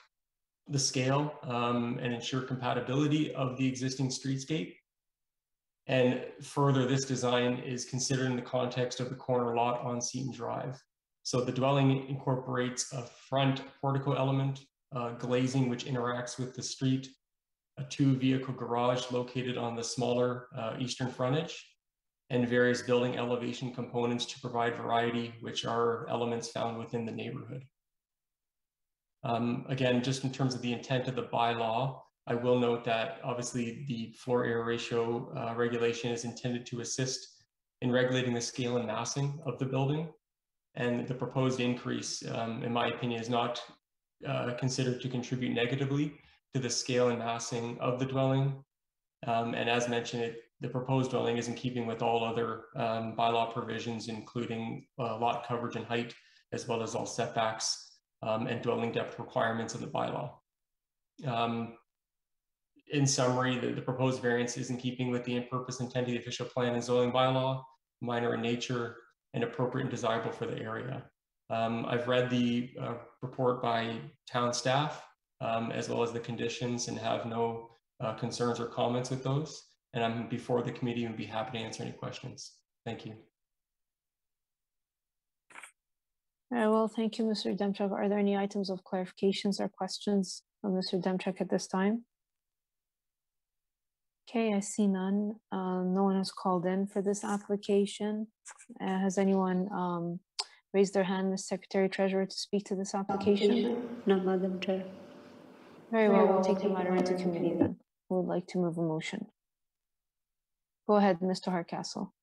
the scale and ensure compatibility of the existing streetscape. And further, this design is considered in the context of the corner lot on Seaton Drive. So the dwelling incorporates a front portico element, glazing which interacts with the street, a 2-vehicle garage located on the smaller eastern frontage, and various building elevation components to provide variety, which are elements found within the neighborhood. Again, just in terms of the intent of the bylaw, I will note that obviously the floor area ratio regulation is intended to assist in regulating the scale and massing of the building. And the proposed increase, in my opinion, is not considered to contribute negatively to the scale and massing of the dwelling. And as mentioned, the proposed dwelling is in keeping with all other bylaw provisions, including lot coverage and height, as well as all setbacks and dwelling depth requirements of the bylaw. in summary, the proposed variance is in keeping with the purpose intent of the official plan and zoning bylaw, minor in nature, and appropriate and desirable for the area. I've read the report by town staff, as well as the conditions, and have no concerns or comments with those. And I'm before the committee and would be happy to answer any questions. Thank you. Very well, thank you, Mr. Demchuk. Are there any items of clarifications or questions of Mr. Demchuk at this time? Okay, I see none. No one has called in for this application. Has anyone raised their hand, Ms. Secretary Treasurer, to speak to this application? No, Madam Chair. Very well, we'll take the matter into committee then. Who would like to move a motion? Go ahead, Mr. Hardcastle.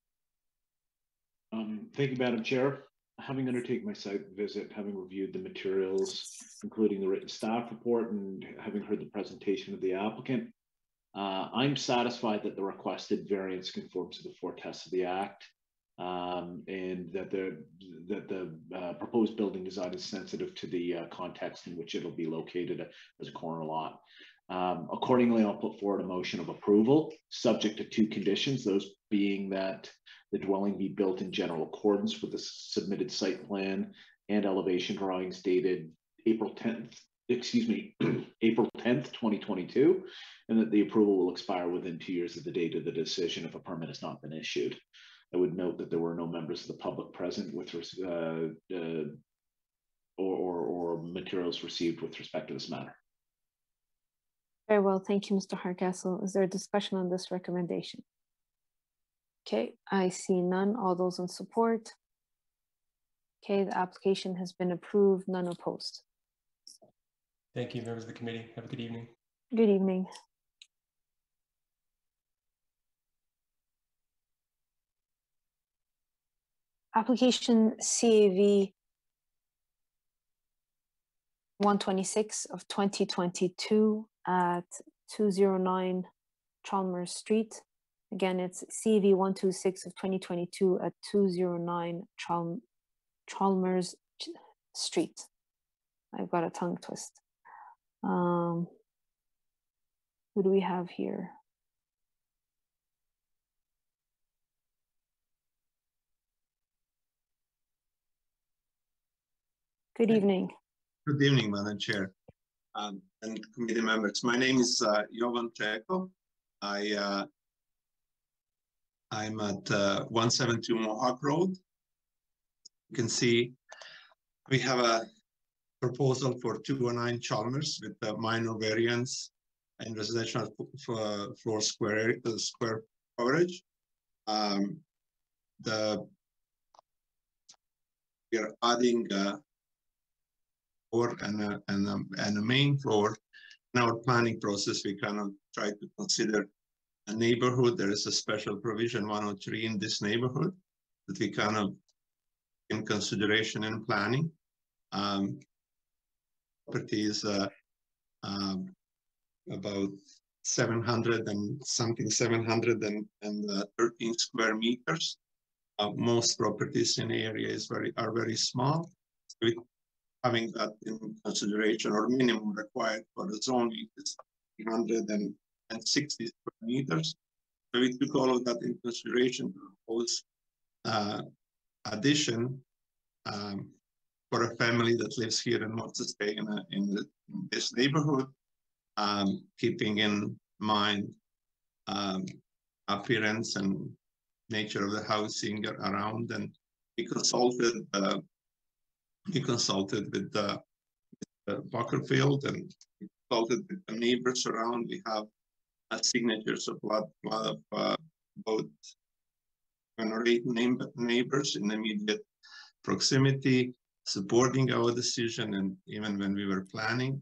Thank you, Madam Chair. Having undertaken my site visit, having reviewed the materials, including the written staff report, and having heard the presentation of the applicant, I'm satisfied that the requested variance conforms to the four tests of the Act, and that the proposed building design is sensitive to the context in which it'll be located as a corner lot. Accordingly, I'll put forward a motion of approval, subject to two conditions, those being that the dwelling be built in general accordance with the submitted site plan and elevation drawings dated April 10th, April 10th, 2022, and that the approval will expire within 2 years of the date of the decision if a permit has not been issued. I would note that there were no members of the public present with or materials received with respect to this matter. Very well, thank you, Mr. Hardcastle. Is there a discussion on this recommendation? Okay, I see none. All those in support? Okay, the application has been approved, none opposed. Thank you, members of the committee. Have a good evening. Good evening. Application CAV 126 of 2022 at 209 Chalmers Street. Again, it's CAV 126 of 2022 at 209 Chalmers Street. I've got a tongue twist. Who do we have here? Good evening. Good evening, Madam Chair and committee members. My name is Jovan Čeko. I'm at 172 Mohawk Road. You can see we have a proposal for 209 Chalmers with a minor variance and residential floor square coverage. We are adding floor and a main floor. In our planning process, we kind of try to consider a neighborhood. There is a special provision 103 in this neighborhood that we kind of in consideration in planning. Property is about 713 square meters. Most properties in the area are very small. So having that in consideration, or minimum required for the zoning is 360 square meters. So we took all of that in consideration to propose addition for a family that lives here and wants to stay in this neighborhood, keeping in mind appearance and nature of the housing around. And we consulted with the Buckerfield and we consulted with the neighbors around. We have signatures of a lot of about 7 or 8 neighbors in immediate proximity supporting our decision, and even when we were planning.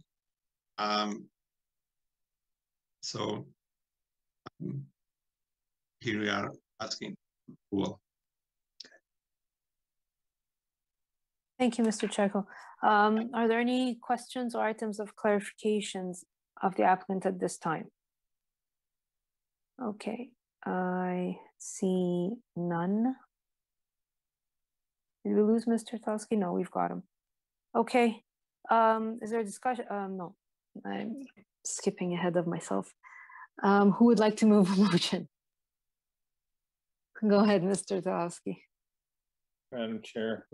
Here we are asking approval. Thank you, Mr. Čeko. Are there any questions or items of clarifications of the applicant at this time? Okay, I see none. Did we lose Mr. Thalski? No, we've got him. Okay, is there a discussion? No, I'm skipping ahead of myself. Who would like to move a motion? Go ahead, Mr. Talowski. Madam Chair,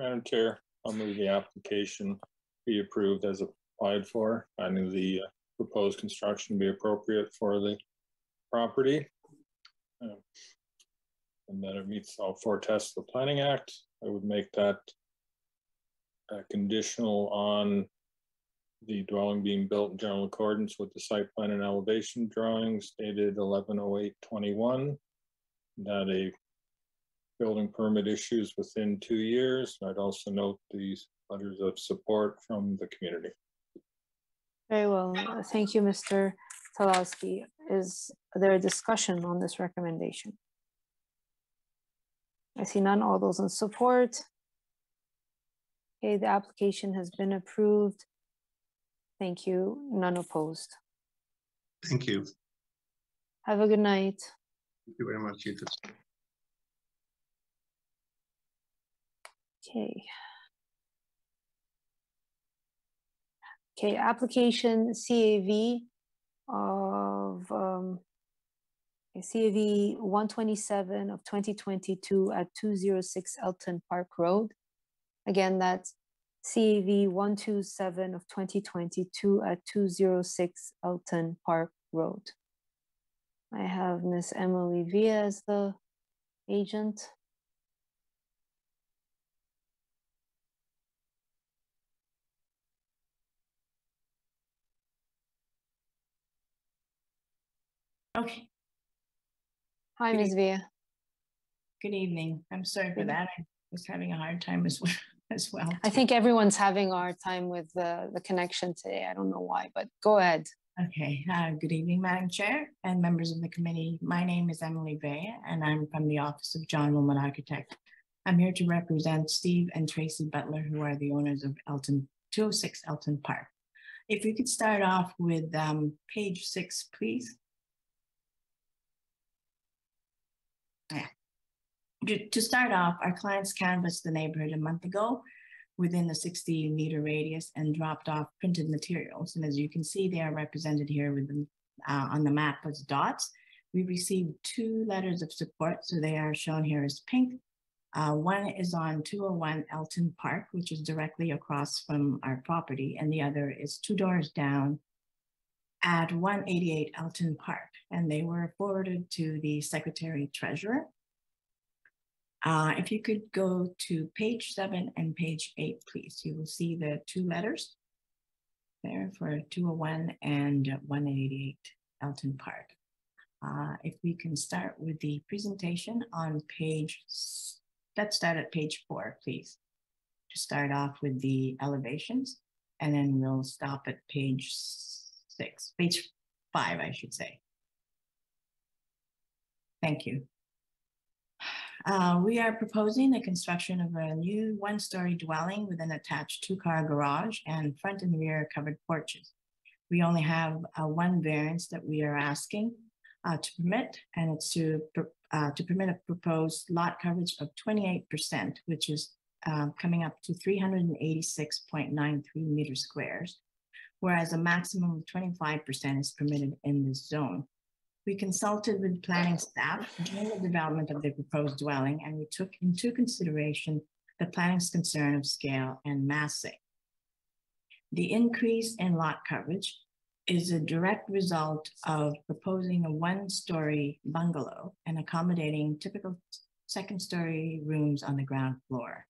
I'll move the application be approved as applied for. I knew the proposed construction be appropriate for the property. And that it meets all 4 tests of the Planning Act. I would make that conditional on the dwelling being built in general accordance with the site plan and elevation drawings dated 11/08/21. That a building permit issues within 2 years. I'd also note these letters of support from the community. Very well. Thank you, Mr. Talowski. Is there a discussion on this recommendation? I see none. All those in support? Okay, the application has been approved. Thank you. None opposed. Thank you. Have a good night. Thank you very much, you too. Okay. Okay, application CAV of CAV 127 of 2022 at 206 Elton Park Road. Again, that's CAV 127 of 2022 at 206 Elton Park Road. I have Miss Emily Villa as the agent. Okay. Hi, Ms. Villa. Good evening. I'm sorry for that. I was having a hard time as well. I think everyone's having a hard time with the connection today. I don't know why, but go ahead. Okay. Good evening, Madam Chair and members of the committee. My name is Emily Villa, and I'm from the Office of John Woolman Architect. I'm here to represent Steve and Tracy Butler, who are the owners of 206 Elton Park. If we could start off with page 6, please. Yeah. To start off, our clients canvassed the neighborhood a month ago within the 60-meter radius and dropped off printed materials. And as you can see, they are represented here with them on the map as dots. We received 2 letters of support, so they are shown here as pink. One is on 201 Elton Park, which is directly across from our property, and the other is 2 doors down at 188 Elton Park, and they were forwarded to the Secretary Treasurer. If you could go to page 7 and page 8, please, you will see the 2 letters there for 201 and 188 Elton Park. If we can start with the presentation on page, let's start at page 4, please, to start off with the elevations, and then we'll stop at page 5, I should say. Thank you. We are proposing the construction of a new 1-story dwelling with an attached 2-car garage and front and rear covered porches. We only have 1 variance that we are asking to permit, and it's to permit a proposed lot coverage of 28%, which is coming up to 386.93 meters squares, whereas a maximum of 25% is permitted in this zone. We consulted with planning staff during the development of the proposed dwelling, and we took into consideration the planning's concern of scale and massing. The increase in lot coverage is a direct result of proposing a 1-story bungalow and accommodating typical 2nd-story rooms on the ground floor.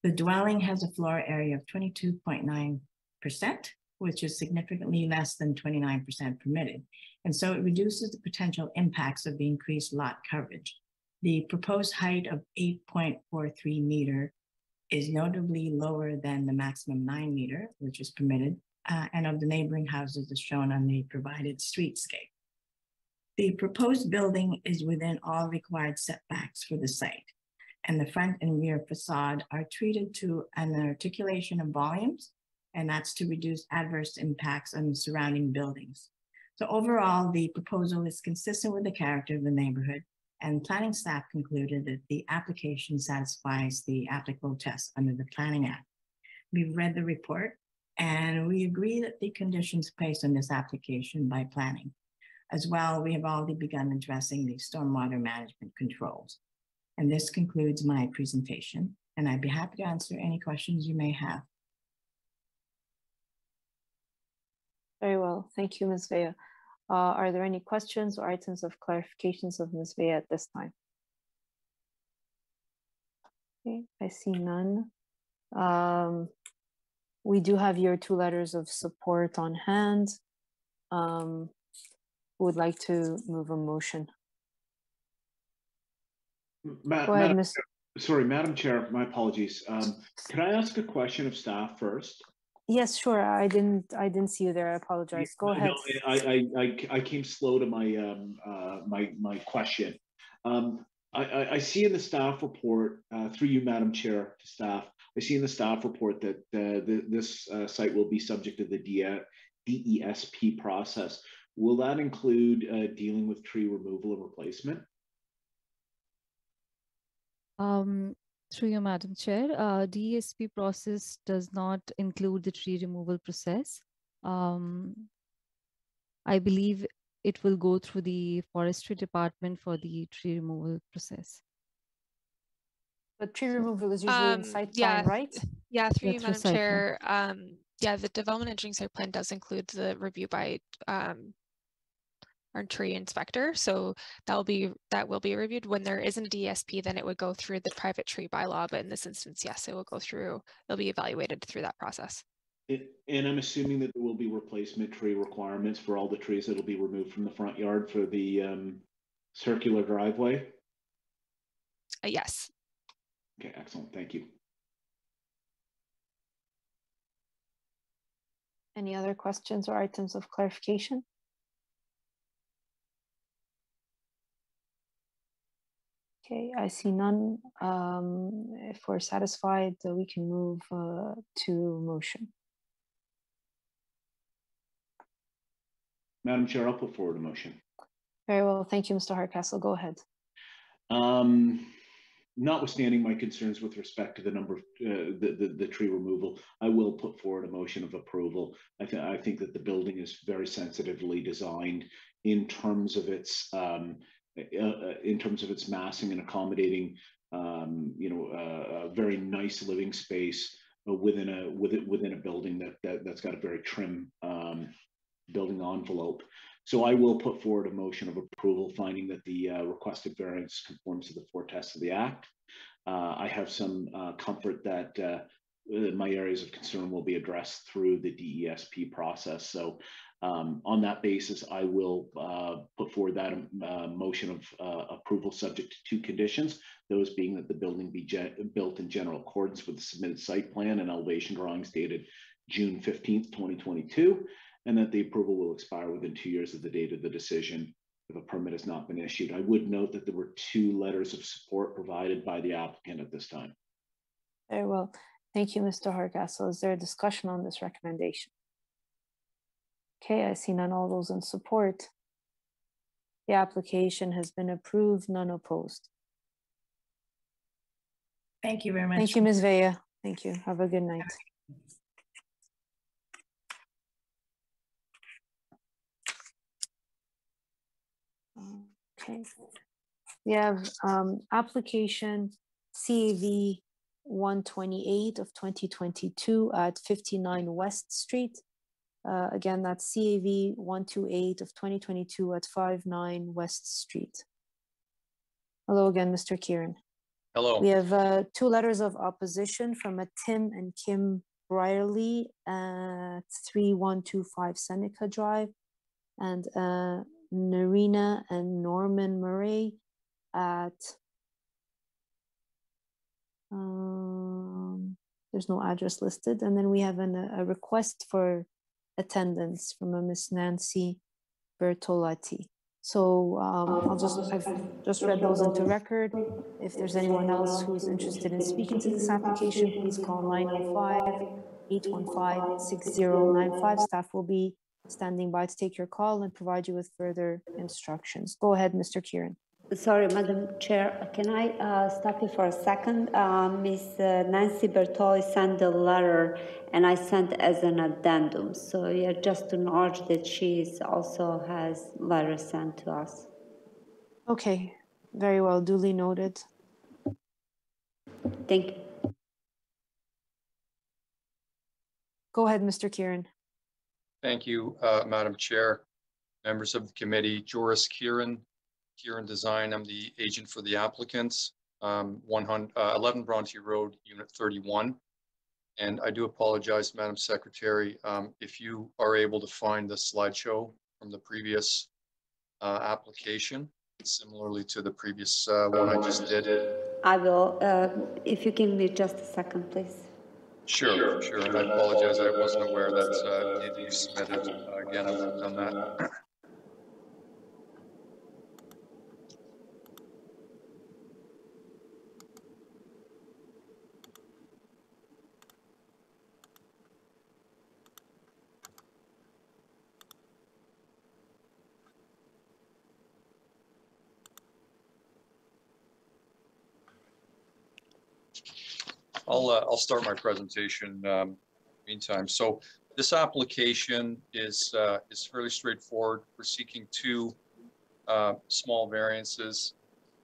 The dwelling has a floor area of 22.9%, which is significantly less than 29% permitted. And so it reduces the potential impacts of the increased lot coverage. The proposed height of 8.43 meter is notably lower than the maximum 9 meter, which is permitted, and of the neighboring houses as shown on the provided streetscape. The proposed building is within all required setbacks for the site, and the front and rear facade are treated to an articulation of volumes, and that's to reduce adverse impacts on the surrounding buildings. So overall, the proposal is consistent with the character of the neighborhood, and planning staff concluded that the application satisfies the applicable tests under the Planning Act. We've read the report, and we agree that the conditions placed on this application by planning As well, we have already begun addressing the stormwater management controls. And this concludes my presentation, and I'd be happy to answer any questions you may have. Very well, thank you, Ms. Vea. Are there any questions or items of clarifications of Ms. Vea at this time? Okay, I see none. We do have your 2 letters of support on hand. Who would like to move a motion? Go ahead, Madam Chair, my apologies. Can I ask a question of staff first? Yes, sure. I didn't see you there. I apologize. Go ahead. I came slow to my my question. I see in the staff report, through you, Madam Chair, to staff, I see in the staff report that this site will be subject to the DESP process. Will that include dealing with tree removal and replacement? Through you, Madam Chair, DESP process does not include the tree removal process. I believe it will go through the forestry department for the tree removal process. But tree removal is usually in site plan, right? Yeah, through you, Madam Chair. Yeah, the development engineering site plan does include the review by our tree inspector, so that will be reviewed. When there isn't a DSP, then it would go through the private tree bylaw, but in this instance, yes, it will go through, it'll be evaluated through that process. And I'm assuming that there will be replacement tree requirements for all the trees that will be removed from the front yard for the circular driveway? Yes. Okay, excellent, thank you. Any other questions or items of clarification? Okay, I see none. If we're satisfied, we can move to motion. Madam Chair, I'll put forward a motion. Very well, thank you, Mr. Hardcastle. Go ahead. Notwithstanding my concerns with respect to the number of the tree removal, I will put forward a motion of approval. I think that the building is very sensitively designed in terms of its massing and accommodating, a very nice living space within a building that's got a very trim building envelope. So I will put forward a motion of approval, finding that the requested variance conforms to the 4 tests of the Act. I have some comfort that my areas of concern will be addressed through the DESP process. So on that basis, I will put forward that motion of approval subject to 2 conditions, those being that the building be built in general accordance with the submitted site plan and elevation drawings dated June 15th, 2022, and that the approval will expire within 2 years of the date of the decision if a permit has not been issued. I would note that there were 2 letters of support provided by the applicant at this time. Very well. Thank you, Mr. Hardcastle. Is there a discussion on this recommendation? Okay, I see none. All those in support. The application has been approved, none opposed. Thank you very much. Thank you, Ms. Vea. Thank you. Have a good night. Okay, we have application CAV 128 of 2022 at 59 West Street. Again, that's CAV 128 of 2022 at 59 West Street. Hello again, Mr. Kieran. Hello. We have 2 letters of opposition from a Tim and Kim Brierly at 3125 Seneca Drive, and Narina and Norman Murray at there's no address listed, and then we have a request for attendance from a Miss Nancy Bertolatti. So I've just read those into record. If there's anyone else who's interested in speaking to this application, please call 905-815-6095. Staff will be standing by to take your call and provide you with further instructions. Go ahead, Mr. Kieran. Sorry, Madam Chair, can I stop you for a second? Ms. Nancy Bertoli sent a letter and I sent as an addendum. So yeah, just to acknowledge that she also has letters sent to us. Okay, very well, duly noted. Thank you. Go ahead, Mr. Kieran. Thank you, Madam Chair, members of the committee. Joris Kieran Design. I'm the agent for the applicants. 11 Bronte Road, Unit 31. And I do apologize, Madam Secretary, if you are able to find the slideshow from the previous application, similarly to the previous one I just did. I will, if you give me just a second, please. Sure. And I apologize, I wasn't aware that it needed to be submitted. Again, I worked on that. I'll start my presentation meantime. So this application is fairly straightforward. We're seeking two small variances.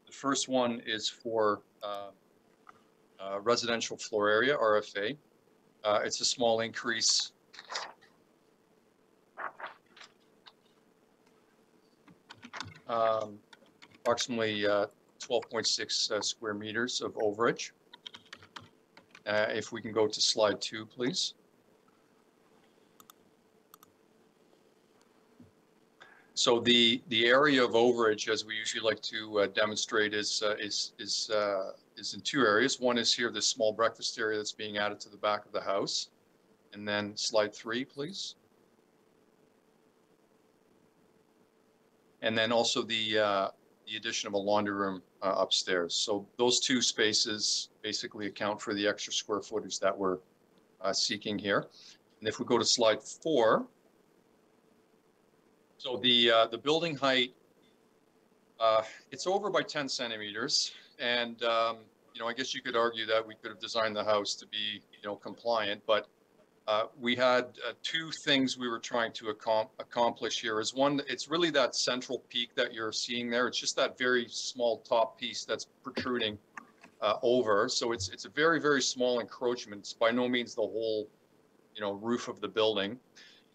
The first one is for residential floor area, RFA. It's a small increase. Approximately 12.6 square meters of overage. If we can go to slide 2, please. So the area of overage, as we usually like to demonstrate, is in two areas. One is here, this small breakfast area that's being added to the back of the house. And then slide 3, please. And then also the addition of a laundry room upstairs. So those two spaces basically account for the extra square footage that we're seeking here. And if we go to slide 4, so the building height, it's over by 10 centimeters. And, you know, I guess you could argue that we could have designed the house to be, you know, compliant, but we had two things we were trying to accomplish here. Is one, it's really that central peak that you're seeing there. It's just that very small top piece that's protruding over. So it's a very, very small encroachment. It's by no means the whole, you know, roof of the building.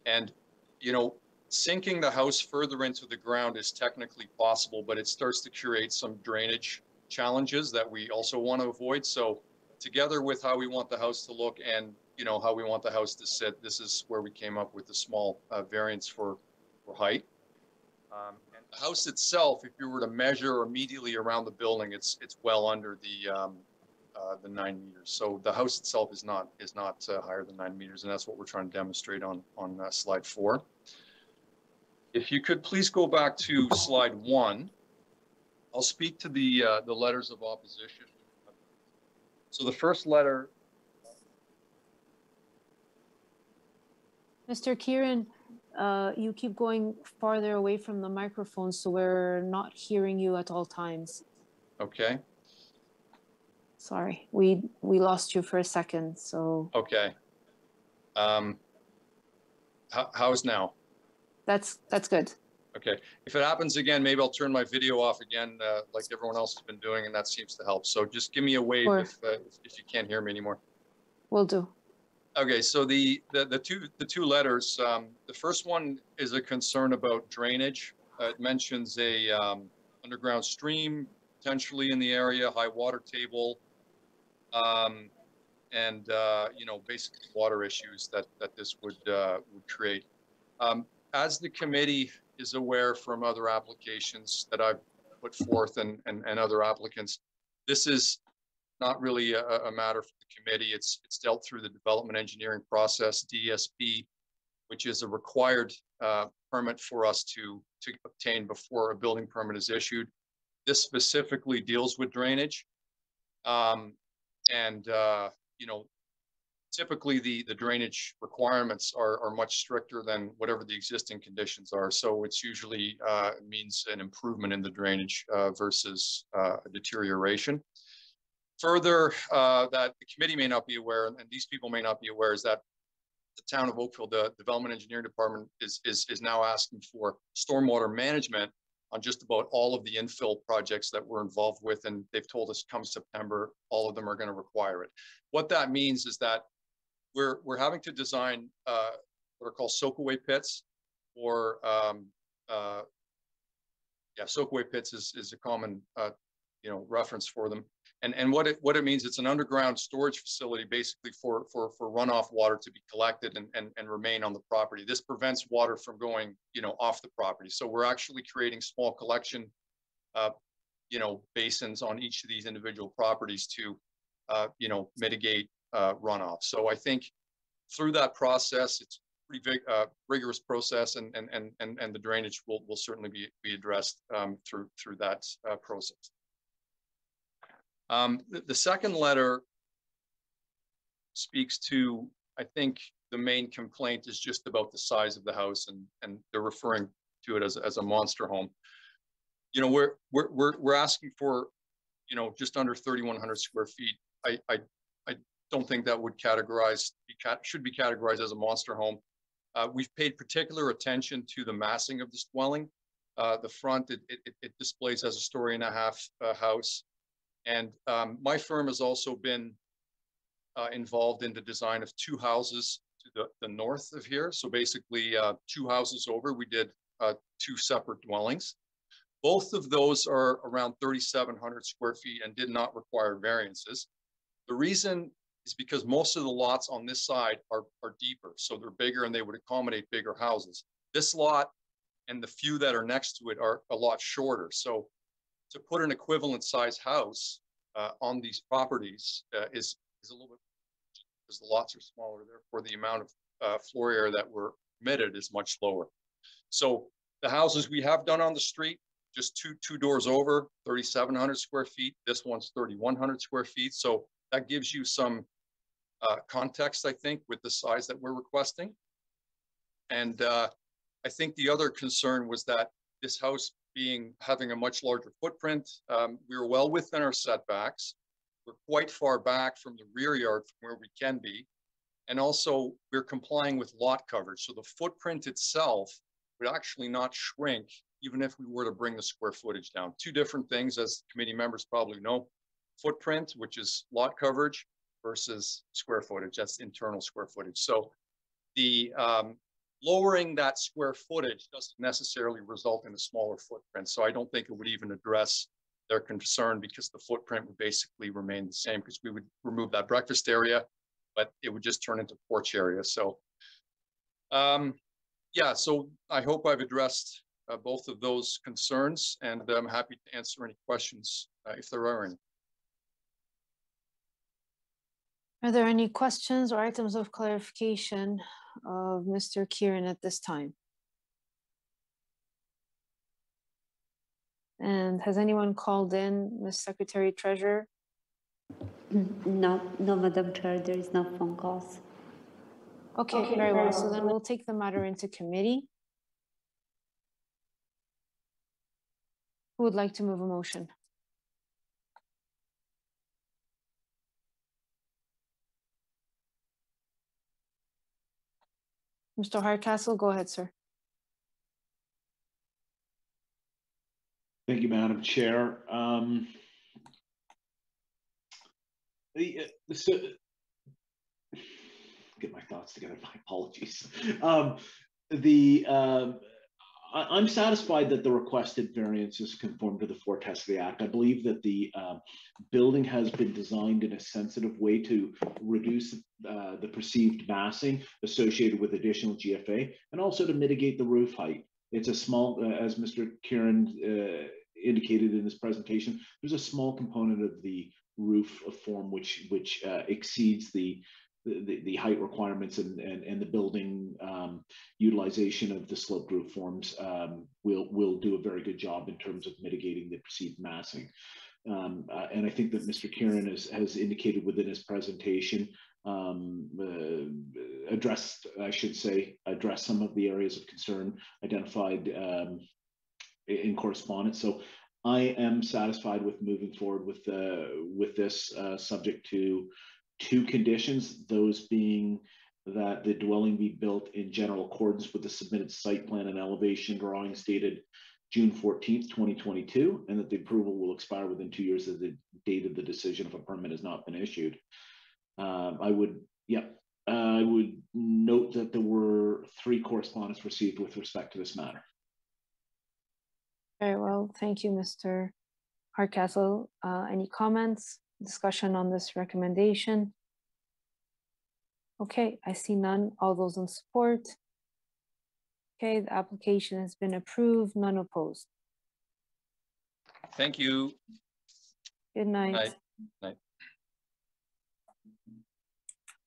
And, you know, sinking the house further into the ground is technically possible, but it starts to create some drainage challenges that we also want to avoid. So together with how we want the house to look and, you know, how we want the house to sit, this is where we came up with the small variance for height. And the house itself, if you were to measure immediately around the building, it's well under the 9 meters. So the house itself is not higher than 9 meters, and that's what we're trying to demonstrate on slide 4. If you could please go back to slide 1, I'll speak to the letters of opposition. So the first letter. Mr. Kieran, you keep going farther away from the microphone, so we're not hearing you at all times. Okay. Sorry, we lost you for a second, so. Okay. How's now? That's good. Okay. If it happens again, maybe I'll turn my video off again, like everyone else has been doing, and that seems to help. So just give me a wave if you can't hear me anymore. Will do. Okay, so the two letters. The first one is a concern about drainage. It mentions a underground stream potentially in the area, high water table, and you know, basically water issues that this would create. As the committee is aware from other applications that I've put forth and other applicants, this is not really a matter for the committee. It's dealt through the development engineering process, DSP, which is a required permit for us to obtain before a building permit is issued. This specifically deals with drainage. You know, typically the drainage requirements are much stricter than whatever the existing conditions are. So it's usually means an improvement in the drainage versus a deterioration. Further, that the committee may not be aware, and these people may not be aware, is that the town of Oakville, the Development Engineering Department is now asking for stormwater management on just about all of the infill projects that we're involved with. And they've told us come September, all of them are going to require it. What that means is that we're having to design what are called soakaway pits, or soakaway pits is a common reference for them. And what it means, it's an underground storage facility basically for runoff water to be collected and remain on the property. This prevents water from going off the property. So we're actually creating small collection basins on each of these individual properties to mitigate runoff. So I think through that process, it's a pretty rigorous process, and the drainage will certainly be addressed through that process. The second letter speaks to, I think the main complaint is just about the size of the house, and they're referring to it as a monster home. We're asking for, just under 3,100 square feet. I don't think that would should be categorized as a monster home. We've paid particular attention to the massing of this dwelling. The front, it displays as a 1.5-story house. And my firm has also been involved in the design of 2 houses to the north of here. So basically 2 houses over, we did 2 separate dwellings. Both of those are around 3,700 square feet and did not require variances. The reason is because most of the lots on this side are deeper. So they're bigger and they would accommodate bigger houses. This lot and the few that are next to it are a lot shorter. So to put an equivalent size house on these properties is a little bit, because the lots are smaller, therefore the amount of floor area that we're permitted is much lower. So the houses we have done on the street, just two doors over, 3,700 square feet. This one's 3,100 square feet. So that gives you some context, I think, with the size that we're requesting. And I think the other concern was that this house having a much larger footprint, we were well within our setbacks. We're quite far back from the rear yard from where we can be. And also we're complying with lot coverage. So the footprint itself would actually not shrink even if we were to bring the square footage down. 2 different things, as committee members probably know. Footprint, which is lot coverage, versus square footage, that's internal square footage. So the lowering that square footage doesn't necessarily result in a smaller footprint. So I don't think it would even address their concern, because the footprint would basically remain the same, because we would remove that breakfast area, but it would just turn into porch area. So yeah, so I hope I've addressed both of those concerns, and I'm happy to answer any questions if there are any. Are there any questions or items of clarification of Mr. Kieran at this time? And has anyone called in, Ms. Secretary Treasurer? No, Madam Chair, there is no phone calls. Okay, very well. So then we'll take the matter into committee. Who would like to move a motion? Mr. Hardcastle, go ahead, sir. Thank you, Madam Chair. So, get my thoughts together. My apologies. I'm satisfied that the requested variances conform to the 4 tests of the Act. I believe that the building has been designed in a sensitive way to reduce the perceived massing associated with additional GFA, and also to mitigate the roof height. It's a small, as Mr. Kieran indicated in his presentation, there's a small component of the roof form which exceeds the height requirements, and the building utilization of the sloped roof forms will do a very good job in terms of mitigating the perceived massing. And I think that Mr. Kieran has indicated within his presentation address some of the areas of concern identified in correspondence. So I am satisfied with moving forward with this, subject to 2 conditions, those being that the dwelling be built in general accordance with the submitted site plan and elevation drawings dated June 14th, 2022, and that the approval will expire within 2 years of the date of the decision if a permit has not been issued. I would note that there were 3 correspondence received with respect to this matter. Very well, thank you, Mr. Hardcastle. Any comments, discussion on this recommendation? Okay, I see none. All those in support? Okay, the application has been approved, none opposed. Thank you. Good night. Night. Night.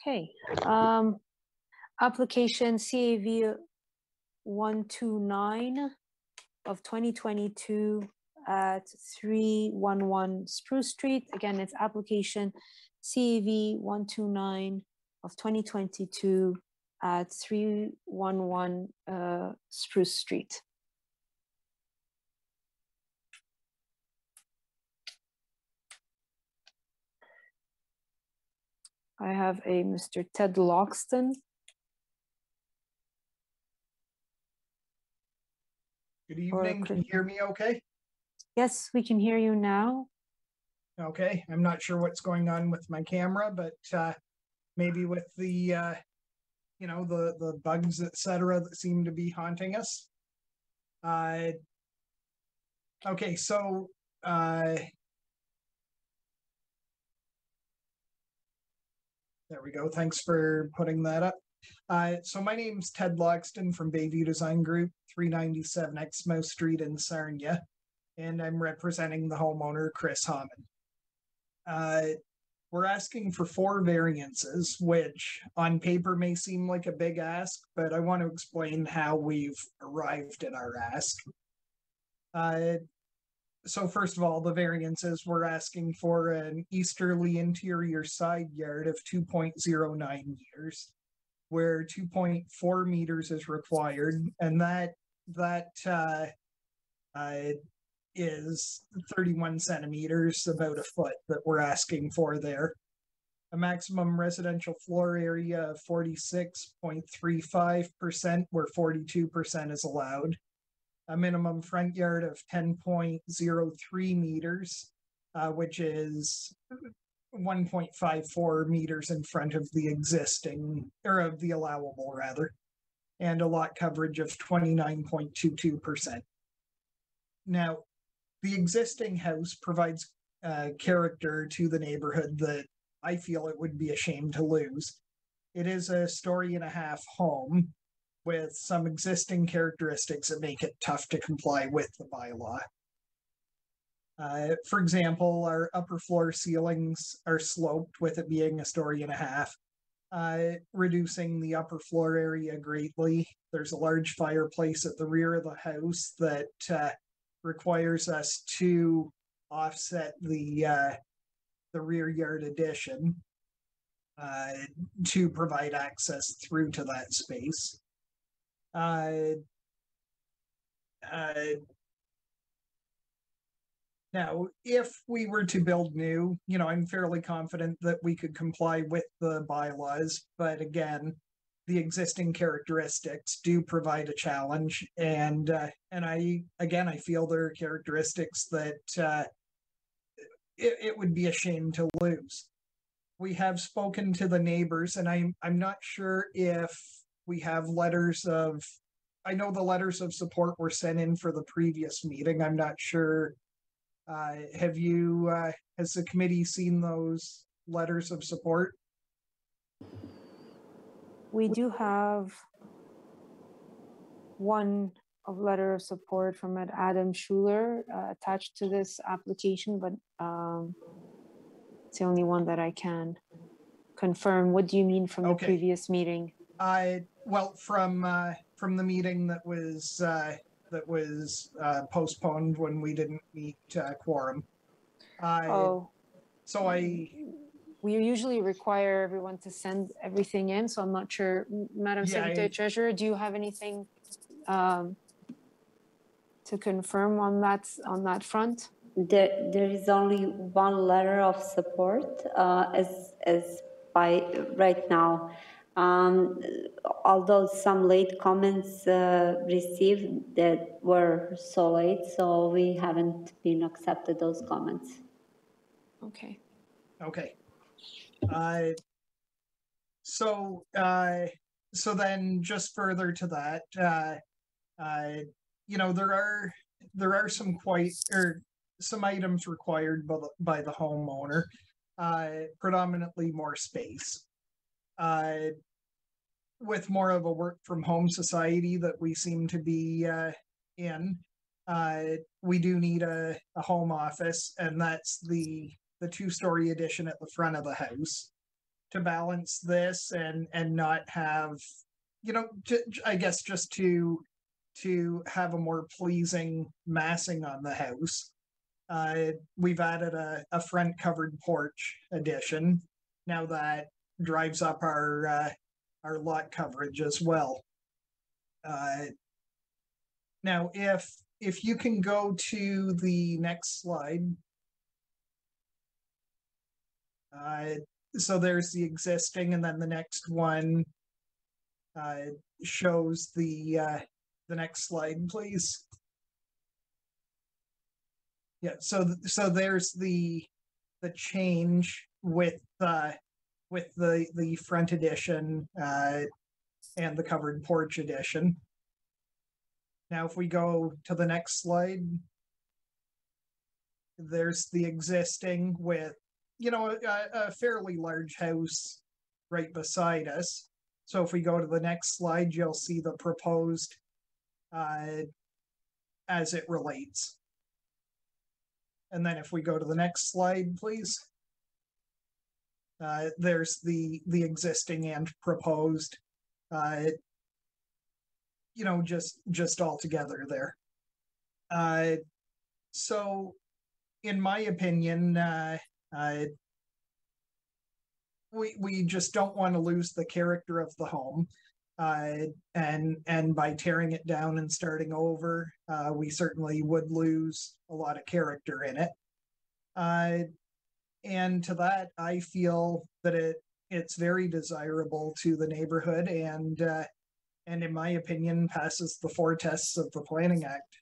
Okay, application CAV 129 of 2022 at 311 Spruce Street. Again, it's application CAV 129 of 2022 at 311 Spruce Street. I have a Mr. Ted Loxton. Good evening, can you hear me okay? Yes, we can hear you now. Okay, I'm not sure what's going on with my camera, but maybe with the, you know, the bugs, etc., that seem to be haunting us. Okay, so there we go. Thanks for putting that up. So my name's Ted Loxton from Bayview Design Group, 397 Exmouth Street in Sarnia, and I'm representing the homeowner, Chris Hammond. We're asking for 4 variances, which on paper may seem like a big ask, but I want to explain how we've arrived at our ask. So first of all, the variances, we're asking for an easterly interior side yard of 2.09 meters, where 2.4 meters is required, and that is 31 centimeters, about a foot that we're asking for there. A maximum residential floor area of 46.35%, where 42% is allowed. A minimum front yard of 10.03 meters, which is 1.54 meters in front of the existing, or of the allowable rather, and a lot coverage of 29.22%. Now, the existing house provides character to the neighborhood that I feel it would be a shame to lose. It is a 1.5-story home with some existing characteristics that make it tough to comply with the bylaw. For example, our upper floor ceilings are sloped, with it being 1.5 stories, reducing the upper floor area greatly. There's a large fireplace at the rear of the house that requires us to offset the rear yard addition to provide access through to that space. Now, if we were to build new, you know, I'm fairly confident that we could comply with the bylaws, but again, the existing characteristics do provide a challenge, and I feel there are characteristics that it would be a shame to lose. We have spoken to the neighbors, and I'm not sure if we have letters of, I know the letters of support were sent in for the previous meeting. I'm not sure. Has the committee seen those letters of support? We do have one letter of support from Adam Schuler attached to this application, but it's the only one that I can confirm. What do you mean from the previous meeting? Well, from the meeting that was postponed when we didn't meet quorum. So we usually require everyone to send everything in, so I'm not sure. Madam Secretary Treasurer, do you have anything to confirm on that front? There is only one letter of support as by right now. Although some late comments received that were so late, so we haven't been accepted those comments. Okay. Okay. So then just further to that, you know, there are some some items required by the homeowner, predominantly more space. With more of a work from home society that we seem to be in, we do need a home office, and that's the 2-story addition at the front of the house to balance this and not have, you know, I guess just to have a more pleasing massing on the house. We've added a front covered porch addition. Now that drives up our lot coverage as well. Now, if you can go to the next slide. So there's the existing, and then the next one shows the next slide, please. Yeah, so there's the change with the front addition and the covered porch addition. Now, if we go to the next slide, there's the existing with, you know, a fairly large house right beside us. So if we go to the next slide, you'll see the proposed as it relates. And then if we go to the next slide, please. There's the existing and proposed, you know, just all together there. So in my opinion, we just don't want to lose the character of the home. And by tearing it down and starting over, we certainly would lose a lot of character in it. And to that, I feel that it's very desirable to the neighborhood, and in my opinion, passes the 4 tests of the Planning Act.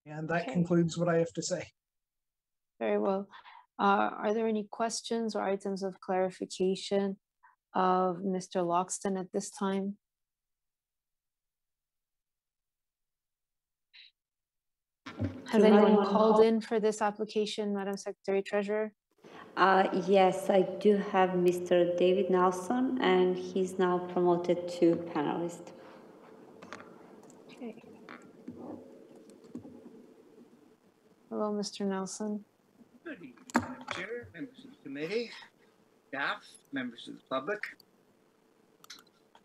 And that concludes what I have to say. Very well. Are there any questions or items of clarification of Mr. Loxton at this time? Has anyone called in for this application, Madam Secretary Treasurer? Yes, I do have Mr. David Nelson, and he's now promoted to panelist. Okay. Hello, Mr. Nelson. Good evening, Madam Chair, members of the committee, staff, members of the public.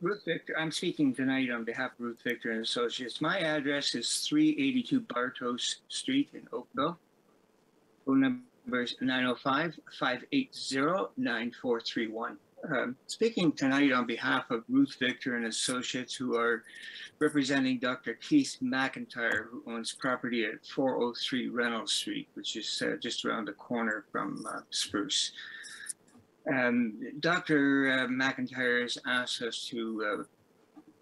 Ruth Victor, I'm speaking tonight on behalf of Ruth Victor and Associates. My address is 382 Bartos Street in Oakville. Phone number is 905-580-9431. Speaking tonight on behalf of Ruth Victor and Associates, who are representing Dr. Keith McIntyre, who owns property at 403 Reynolds Street, which is just around the corner from Spruce. Dr. McIntyre has asked us to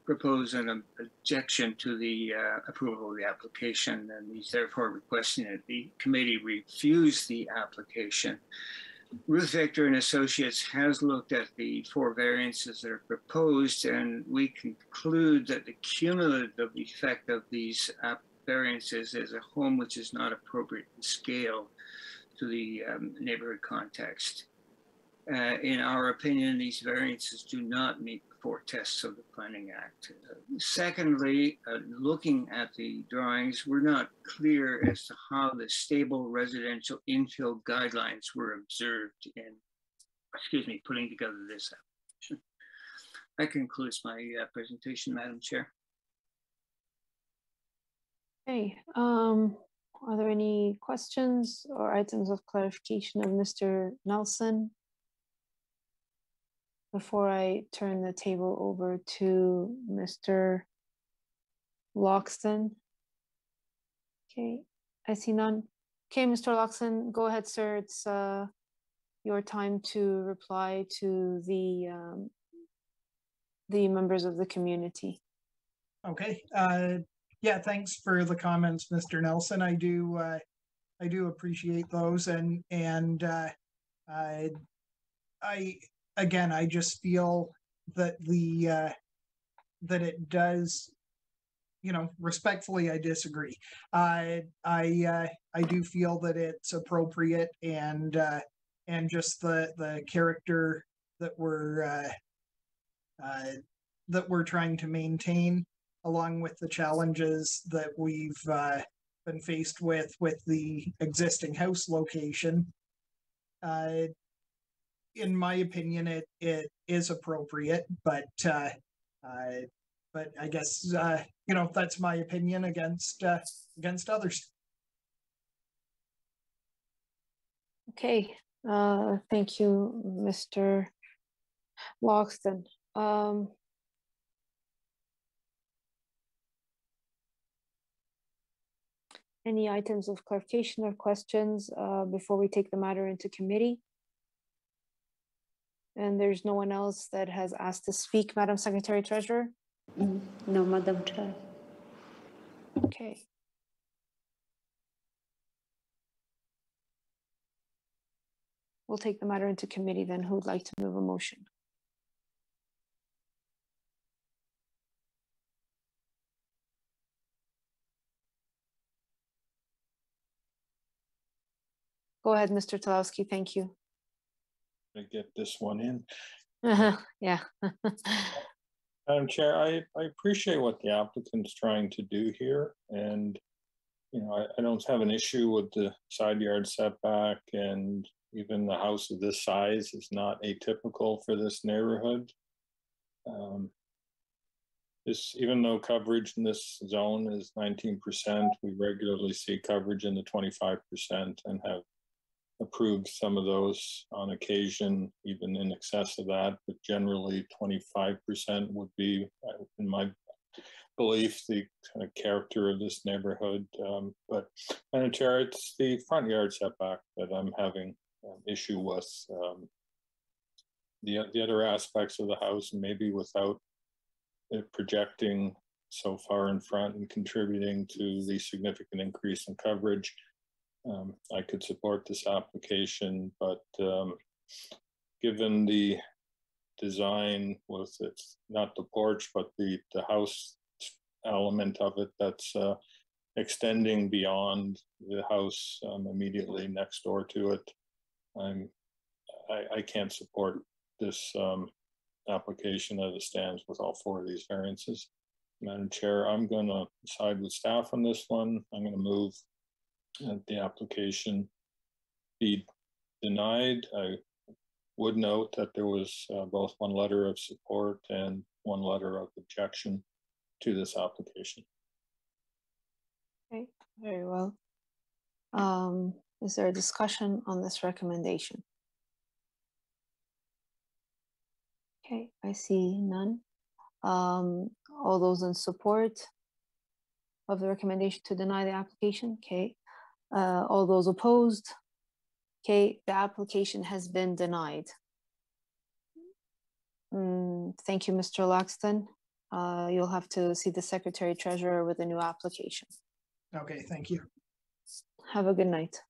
propose an objection to the approval of the application, and he's therefore requesting that the committee refuse the application. Ruth Victor and Associates has looked at the 4 variances that are proposed, and we conclude that the cumulative effect of these variances is a home which is not appropriate in scale to the neighborhood context. In our opinion, these variances do not meet the 4 tests of the Planning Act. Secondly, looking at the drawings, we're not clear as to how the stable residential infill guidelines were observed in, putting together this application. That concludes my presentation, Madam Chair. Okay. Are there any questions or items of clarification of Mr. Nelson before I turn the table over to Mr. Loxton? Okay, I see none. Okay, Mr. Loxton, go ahead, sir. It's your time to reply to the members of the community. Okay. Yeah, thanks for the comments, Mr. Nelson. I do appreciate those, and I just feel that that it does, respectfully, I disagree. I do feel that it's appropriate, and just the character that we're trying to maintain, along with the challenges that we've been faced with the existing house location. In my opinion, it is appropriate, but I guess that's my opinion against others. Okay, thank you, Mr. Loxton. Any items of clarification or questions before we take the matter into committee? And there's no one else that has asked to speak, Madam Secretary Treasurer? No, Madam Chair. Okay. We'll take the matter into committee then. Who would like to move a motion? Go ahead, Mr. Talowski. Thank you. I get this one in. Yeah. Madam Chair, I appreciate what the applicant's trying to do here, and I don't have an issue with the side yard setback, and even the house of this size is not atypical for this neighborhood. Even though coverage in this zone is 19%, we regularly see coverage in the 25% and have approved some of those on occasion, even in excess of that, but generally 25% would be, in my belief, the kind of character of this neighborhood. But Madam Chair, it's the front yard setback that I'm having an issue with. The other aspects of the house, maybe without it projecting so far in front and contributing to the significant increase in coverage, I could support this application, but given the design with it's not the porch, but the house element of it that's extending beyond the house immediately next door to it, I can't support this application as it stands with all four of these variances. Madam Chair, I'm going to side with staff on this one. I'm going to move the application be denied. I would note that there was both one letter of support and one letter of objection to this application. Okay, very well. Is there a discussion on this recommendation? Okay, I see none. All those in support of the recommendation to deny the application? Okay. All those opposed? Okay, the application has been denied. Thank you, Mr. Loxton. You'll have to see the Secretary Treasurer with a new application. Okay, thank you. Have a good night.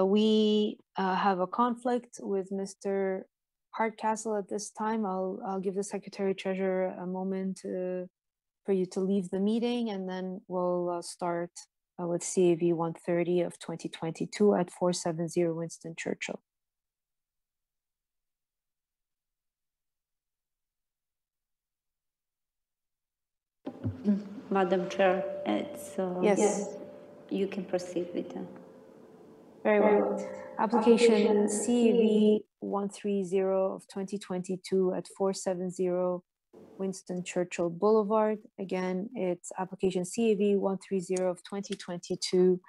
We have a conflict with Mr. Hardcastle at this time. I'll give the Secretary Treasurer a moment for you to leave the meeting, and then we'll start with CAV 130 of 2022 at 470 Winston Churchill. Madam Chair, it's yes. You can proceed with that. Very well. Application CAV 130 of 2022 at 470 Winston Churchill Boulevard. Again, it's application CAV 130 of 2022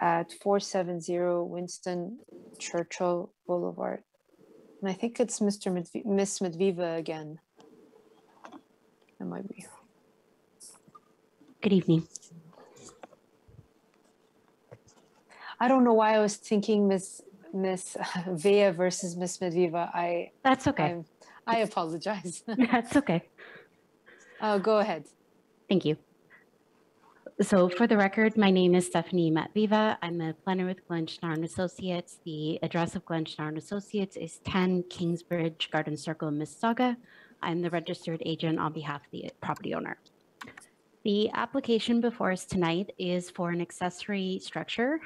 at 470 Winston Churchill Boulevard. And I think it's Miss Medviva again. That might be. Good evening. I don't know why I was thinking Miss Vea versus Miss Medviva. That's okay. I apologize. That's okay. Oh, go ahead. Thank you. So for the record, my name is Stephanie Matviva. I'm a planner with Glenn Schnarr & Associates. The address of Glenn Schnarr & Associates is 10 Kingsbridge Garden Circle, Mississauga. I'm the registered agent on behalf of the property owner. The application before us tonight is for an accessory structure.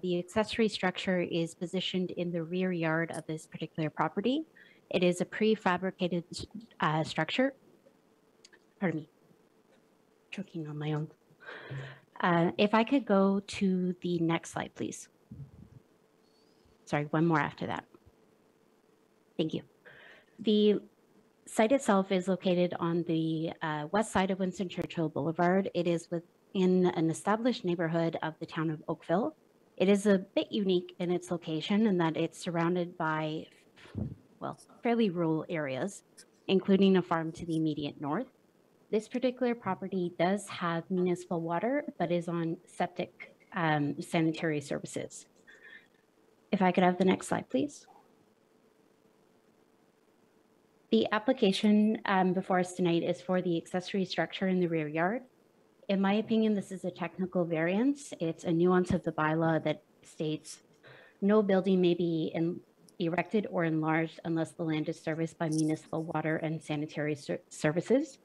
The accessory structure is positioned in the rear yard of this particular property. It is a prefabricated structure. Pardon me, choking on my own. If I could go to the next slide, please. Sorry, one more after that. Thank you. The site itself is located on the west side of Winston Churchill Boulevard. It is within an established neighborhood of the town of Oakville. It is a bit unique in its location in that it's surrounded by, well, fairly rural areas, including a farm to the immediate north. This particular property does have municipal water, but is on septic sanitary services. If I could have the next slide, please. The application before us tonight is for the accessory structure in the rear yard. In my opinion, this is a technical variance. It's a nuance of the bylaw that states no building may be erected or enlarged unless the land is serviced by municipal water and sanitary services.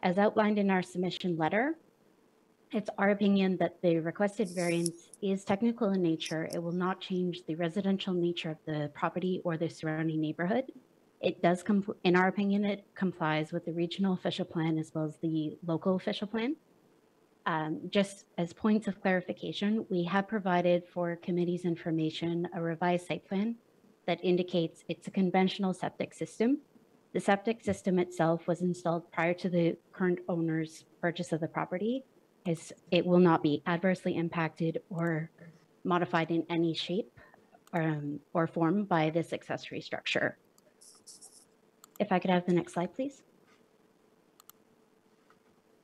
As outlined in our submission letter, it's our opinion that the requested variance is technical in nature. It will not change the residential nature of the property or the surrounding neighborhood. It does, in our opinion, it complies with the regional official plan as well as the local official plan. Just as points of clarification, we have provided for committee's information a revised site plan that indicates it's a conventional septic system. The septic system itself was installed prior to the current owner's purchase of the property, as it will not be adversely impacted or modified in any shape or form by this accessory structure. If I could have the next slide, please.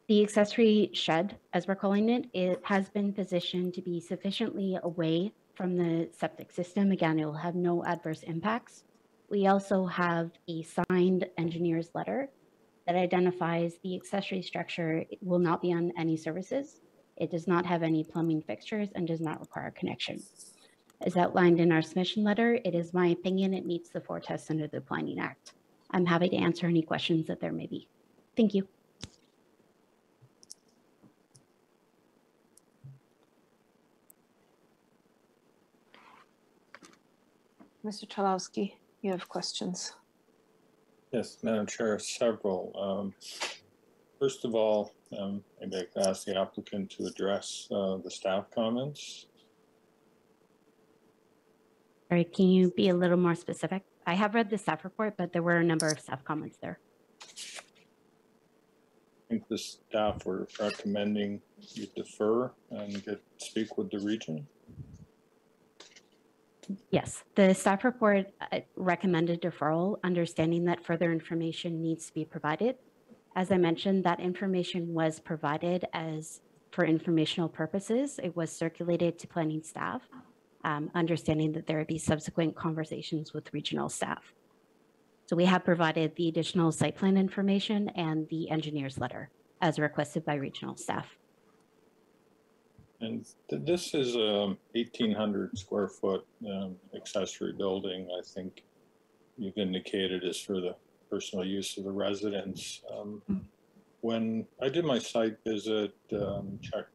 The accessory shed, as we're calling it, it has been positioned to be sufficiently away from the septic system. Again, it will have no adverse impacts. We also have a signed engineer's letter that identifies the accessory structure will not be on any services. It does not have any plumbing fixtures and does not require connection. As outlined in our submission letter, it is my opinion it meets the 4 tests under the Planning Act. I'm happy to answer any questions that there may be. Thank you. Mr. Chalowski, you have questions. Yes, Madam Chair, several. First of all, maybe I could ask the applicant to address the staff comments. All right, can you be a little more specific? I have read the staff report, but there were a number of staff comments there. I think the staff were recommending you defer and speak with the region. Yes, the staff report recommended deferral, understanding that further information needs to be provided. As I mentioned, that information was provided as for informational purposes. It was circulated to planning staff, understanding that there would be subsequent conversations with regional staff. So we have provided the additional site plan information and the engineer's letter as requested by regional staff. And this is a 1,800 square foot accessory building. I think you've indicated is for the personal use of the residents. When I did my site visit, checked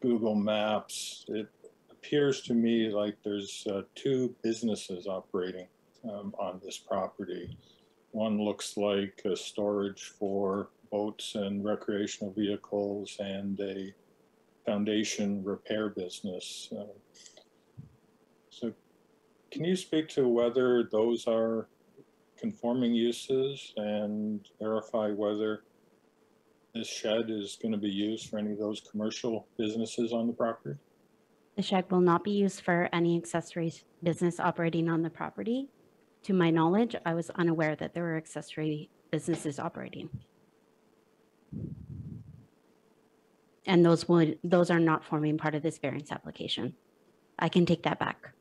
Google Maps, it appears to me like there's 2 businesses operating on this property. One looks like a storage for boats and recreational vehicles and a foundation repair business. So can you speak to whether those are conforming uses and verify whether this shed is going to be used for any of those commercial businesses on the property? The shed will not be used for any accessory business operating on the property. To my knowledge, I was unaware that there were accessory businesses operating. And those are not forming part of this variance application. I can take that back.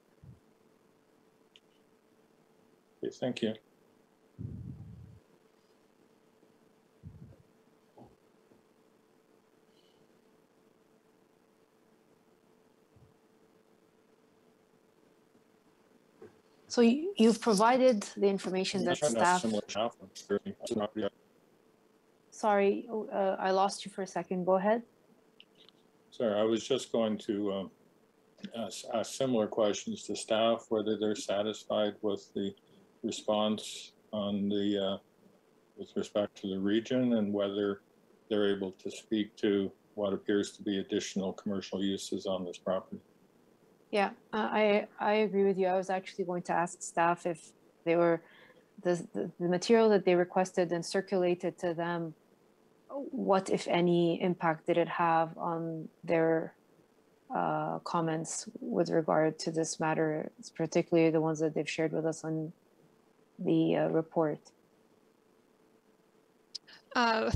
Okay, thank you. So you've provided the information that staff. Sorry, I lost you for a second. Go ahead. Sorry, I was just going to ask similar questions to staff, whether they're satisfied with the response on the with respect to the region, and whether they're able to speak to what appears to be additional commercial uses on this property. Yeah, I agree with you. I was actually going to ask staff if they were the material that they requested and circulated to them, what, if any, impact did it have on their comments with regard to this matter, particularly the ones that they've shared with us on the report.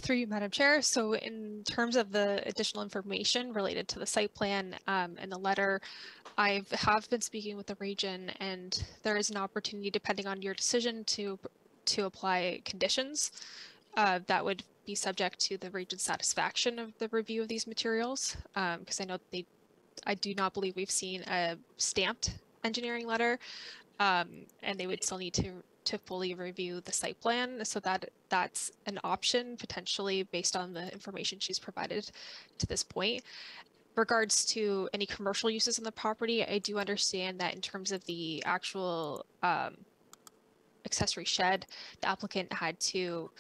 Through you, Madam Chair. So in terms of the additional information related to the site plan and the letter, I have been speaking with the region, and there is an opportunity, depending on your decision, to apply conditions that would be subject to the region's satisfaction of the review of these materials. Because I know I do not believe we've seen a stamped engineering letter, and they would still need to fully review the site plan, so that's an option potentially based on the information she's provided to this point. Regards to any commercial uses on the property, I do understand that in terms of the actual accessory shed, the applicant had to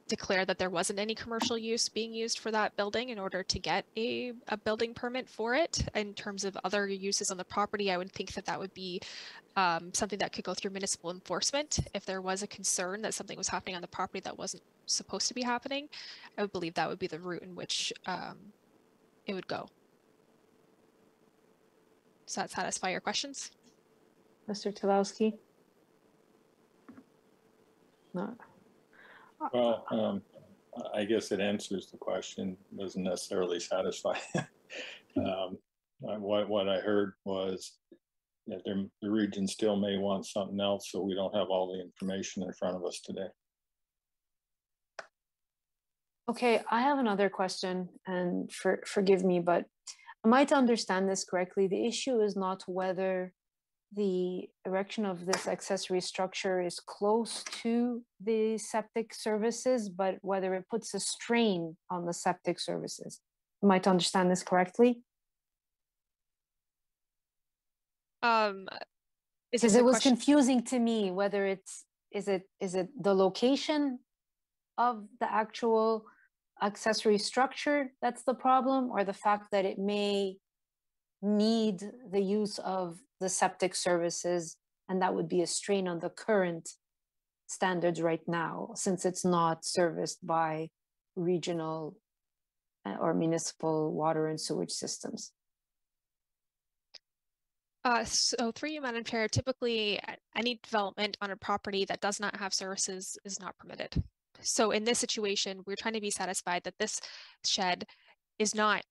declare that there wasn't any commercial use being used for that building in order to get a building permit for it. In terms of other uses on the property, I would think that that would be something that could go through municipal enforcement. If there was a concern that something was happening on the property that wasn't supposed to be happening, I would believe that would be the route in which it would go. Does that satisfy your questions? Mr. Tulowski? No. Well, I guess it answers the question, doesn't necessarily satisfy. What I heard was that the region still may want something else, so we don't have all the information in front of us today. Okay, I have another question, and forgive me, but am I to understand this correctly? The issue is not whether the erection of this accessory structure is close to the septic services, but whether it puts a strain on the septic services. Am I to understand this correctly? Because it was confusing to me whether is it the location of the actual accessory structure that's the problem, or the fact that it may need the use of the septic services, and that would be a strain on the current standards right now, since it's not serviced by regional or municipal water and sewage systems. So through you, Madam Chair, typically any development on a property that does not have services is not permitted. So in this situation, we're trying to be satisfied that this shed is not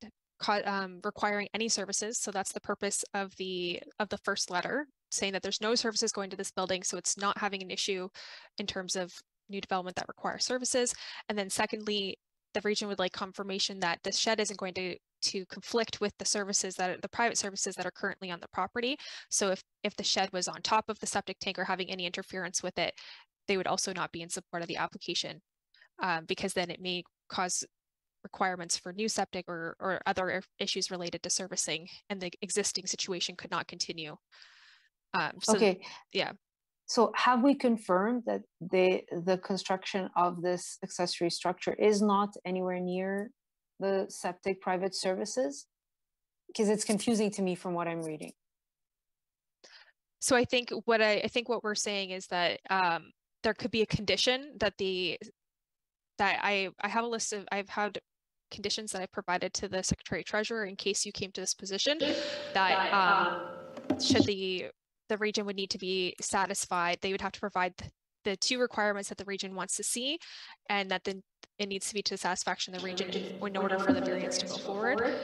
requiring any services. So that's the purpose of the first letter, saying that there's no services going to this building, so it's not having an issue in terms of new development that requires services. And then secondly, the region would like confirmation that this shed isn't going to conflict with the services the private services that are currently on the property. So if the shed was on top of the septic tank or having any interference with it, they would also not be in support of the application, because then it may cause requirements for new septic or other issues related to servicing, and the existing situation could not continue. Okay. Yeah. So have we confirmed that the construction of this accessory structure is not anywhere near the septic private services? because it's confusing to me from what I'm reading. So I think what we're saying is that there could be a condition that I have a list of, I've had conditions that I provided to the Secretary Treasurer in case you came to this position, that should the region would need to be satisfied, they would have to provide the two requirements that the region wants to see, and that then it needs to be to the satisfaction of the region in order for the variance to go forward.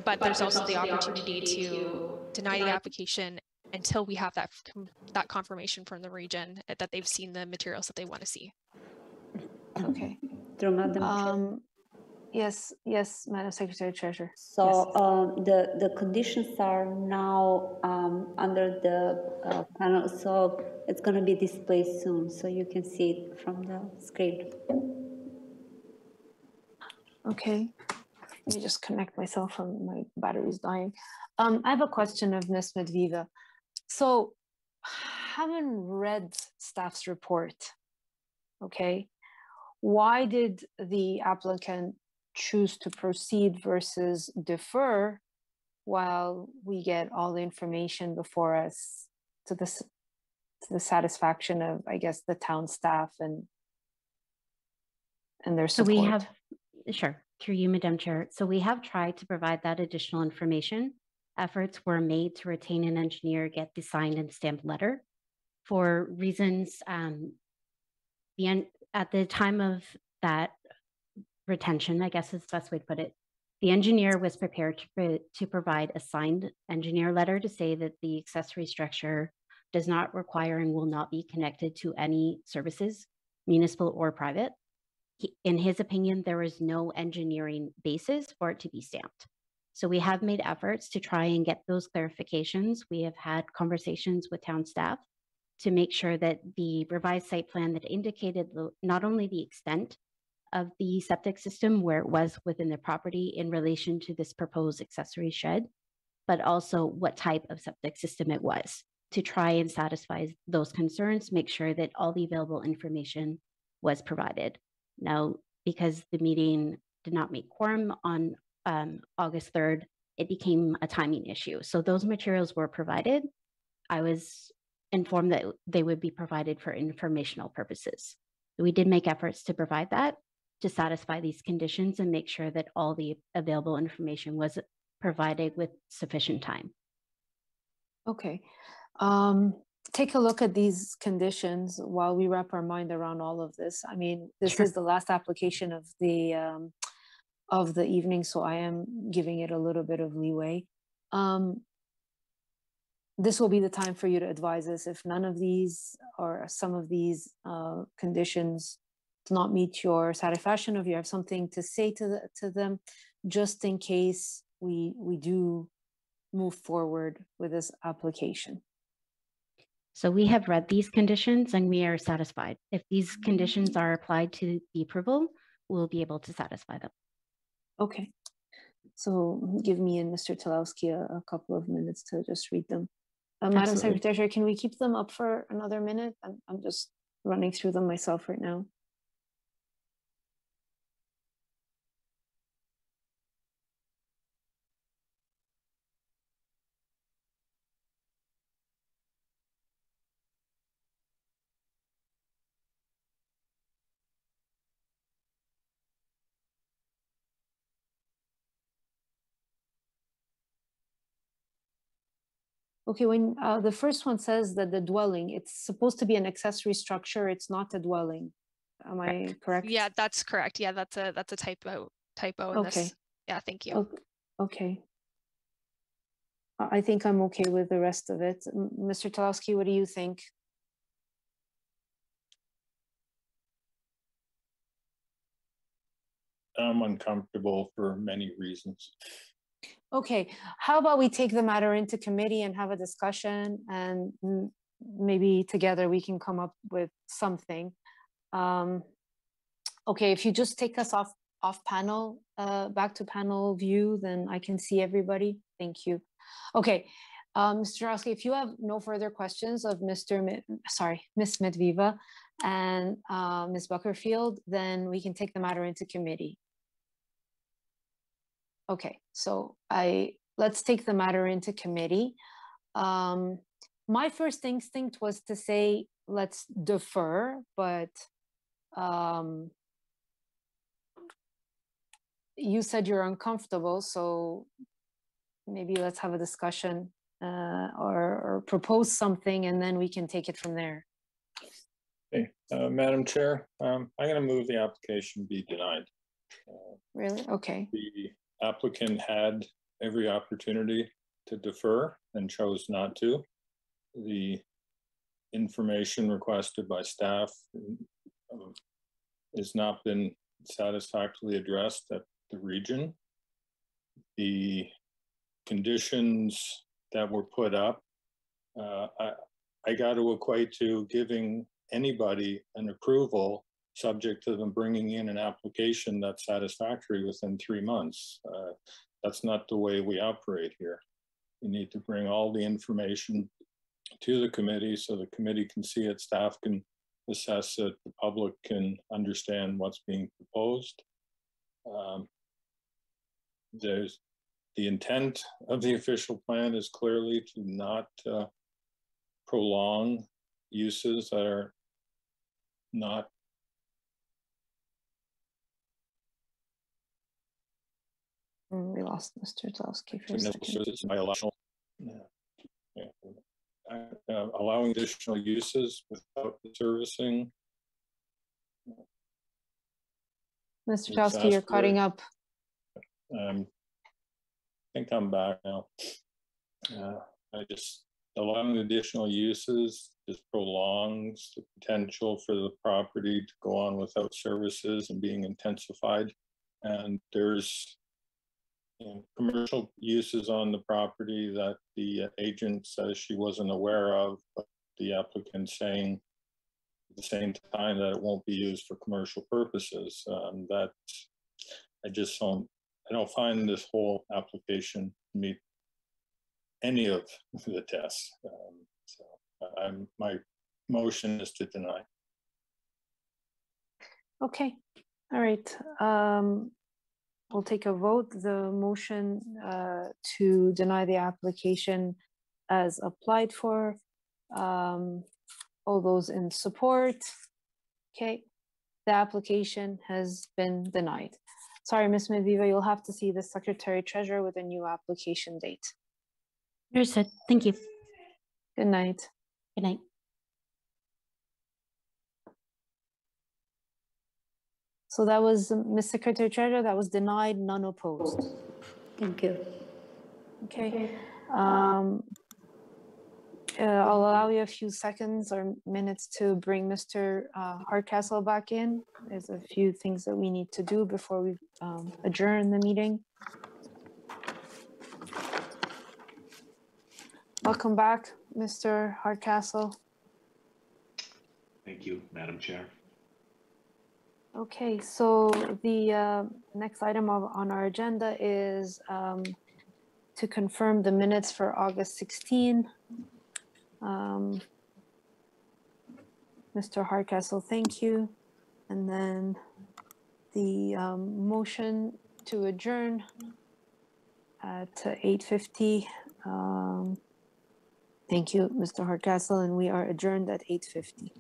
But there's also the opportunity to deny the application until we have that confirmation from the region that they've seen the materials that they want to see. Okay. Yes, Madam Secretary Treasurer. So yes. The conditions are now under the panel, so it's going to be displayed soon, so you can see it from the screen. Okay. Let me just connect myself from my battery's dying. I have a question of Ms. Medviva. So, having read staff's report, okay, why did the applicant choose to proceed versus defer while we get all the information before us to the satisfaction of, I guess, the town staff and their support? So we have, sure, through you, Madam Chair. So we have tried to provide that additional information. Efforts were made to retain an engineer, get the signed and stamped letter. For reasons, at the time of that retention, I guess is the best way to put it, the engineer was prepared to provide a signed engineer letter to say that the accessory structure does not require and will not be connected to any services, municipal or private. In his opinion, there is no engineering basis for it to be stamped. So we have made efforts to try and get those clarifications. We have had conversations with town staff to make sure that the revised site plan that indicated not only the extent of the septic system where it was within the property in relation to this proposed accessory shed, but also what type of septic system it was, to try and satisfy those concerns, make sure that all the available information was provided. Now, because the meeting did not meet quorum on August 3rd, it became a timing issue. So those materials were provided. I was informed that they would be provided for informational purposes. We did make efforts to provide that to satisfy these conditions and make sure that all the available information was provided with sufficient time. Okay. Take a look at these conditions while we wrap our mind around all of this. I mean, this is the last application of the evening, so I am giving it a little bit of leeway. This will be the time for you to advise us if none of these or some of these conditions do not meet your satisfaction, or if you have something to say to them, just in case we do move forward with this application. So we have read these conditions and we are satisfied. If these conditions are applied to the approval, we'll be able to satisfy them. Okay. So give me and Mr. Tulowski a couple of minutes to just read them. Madam Secretary, can we keep them up for another minute? I'm just running through them myself right now. Okay, when the first one says that the dwelling, it's supposed to be an accessory structure, it's not a dwelling. Am I correct? Yeah, that's correct. Yeah, that's a typo in this. Yeah, thank you. Okay. I think I'm okay with the rest of it. Mr. Tulowski, what do you think? I'm uncomfortable for many reasons. Okay, how about we take the matter into committee and have a discussion, and maybe together we can come up with something. Okay, if you just take us off panel, back to panel view, then I can see everybody. Thank you. Okay, Mr. Jarowski, if you have no further questions of Ms. Medviva and Ms. Buckerfield, then we can take the matter into committee. Okay, so I let's take the matter into committee. My first instinct was to say, let's defer, but you said you're uncomfortable, so maybe let's have a discussion or propose something, and then we can take it from there. Okay, Madam Chair, I'm going to move the application be denied. Really? Okay. The applicant had every opportunity to defer and chose not to. The information requested by staff has not been satisfactorily addressed at the region. The conditions that were put up, I got to equate to giving anybody an approval subject to them bringing in an application that's satisfactory within 3 months. That's not the way we operate here. You need to bring all the information to the committee so the committee can see it, staff can assess it, the public can understand what's being proposed. There's the intent of the official plan is clearly to not prolong uses that are not We lost Mr. Zalski for a second. Allowing additional uses without the servicing. Mr. Zalski, you're cutting up. I think I'm back now. Allowing additional uses just prolongs the potential for the property to go on without services and being intensified. And there's commercial uses on the property that the agent says she wasn't aware of, but the applicant saying at the same time that it won't be used for commercial purposes. That I don't find this whole application meet any of the tests. My motion is to deny. Okay, all right. We'll take a vote. The motion to deny the application as applied for. All those in support. Okay, the application has been denied. Sorry, Ms. Medviva, you'll have to see the Secretary Treasurer with a new application date. Understood. Thank you. Good night. Good night. So that was Ms. Secretary Treasurer, that was denied, none opposed. Thank you. Okay. I'll allow you a few seconds or minutes to bring Mr. Hardcastle back in. There's a few things that we need to do before we adjourn the meeting. Welcome back, Mr. Hardcastle. Thank you, Madam Chair. Okay, so the next item on our agenda is to confirm the minutes for August 16. Mr. Hardcastle, thank you. And then the motion to adjourn at 8:50. Thank you, Mr. Hardcastle, and we are adjourned at 8:50.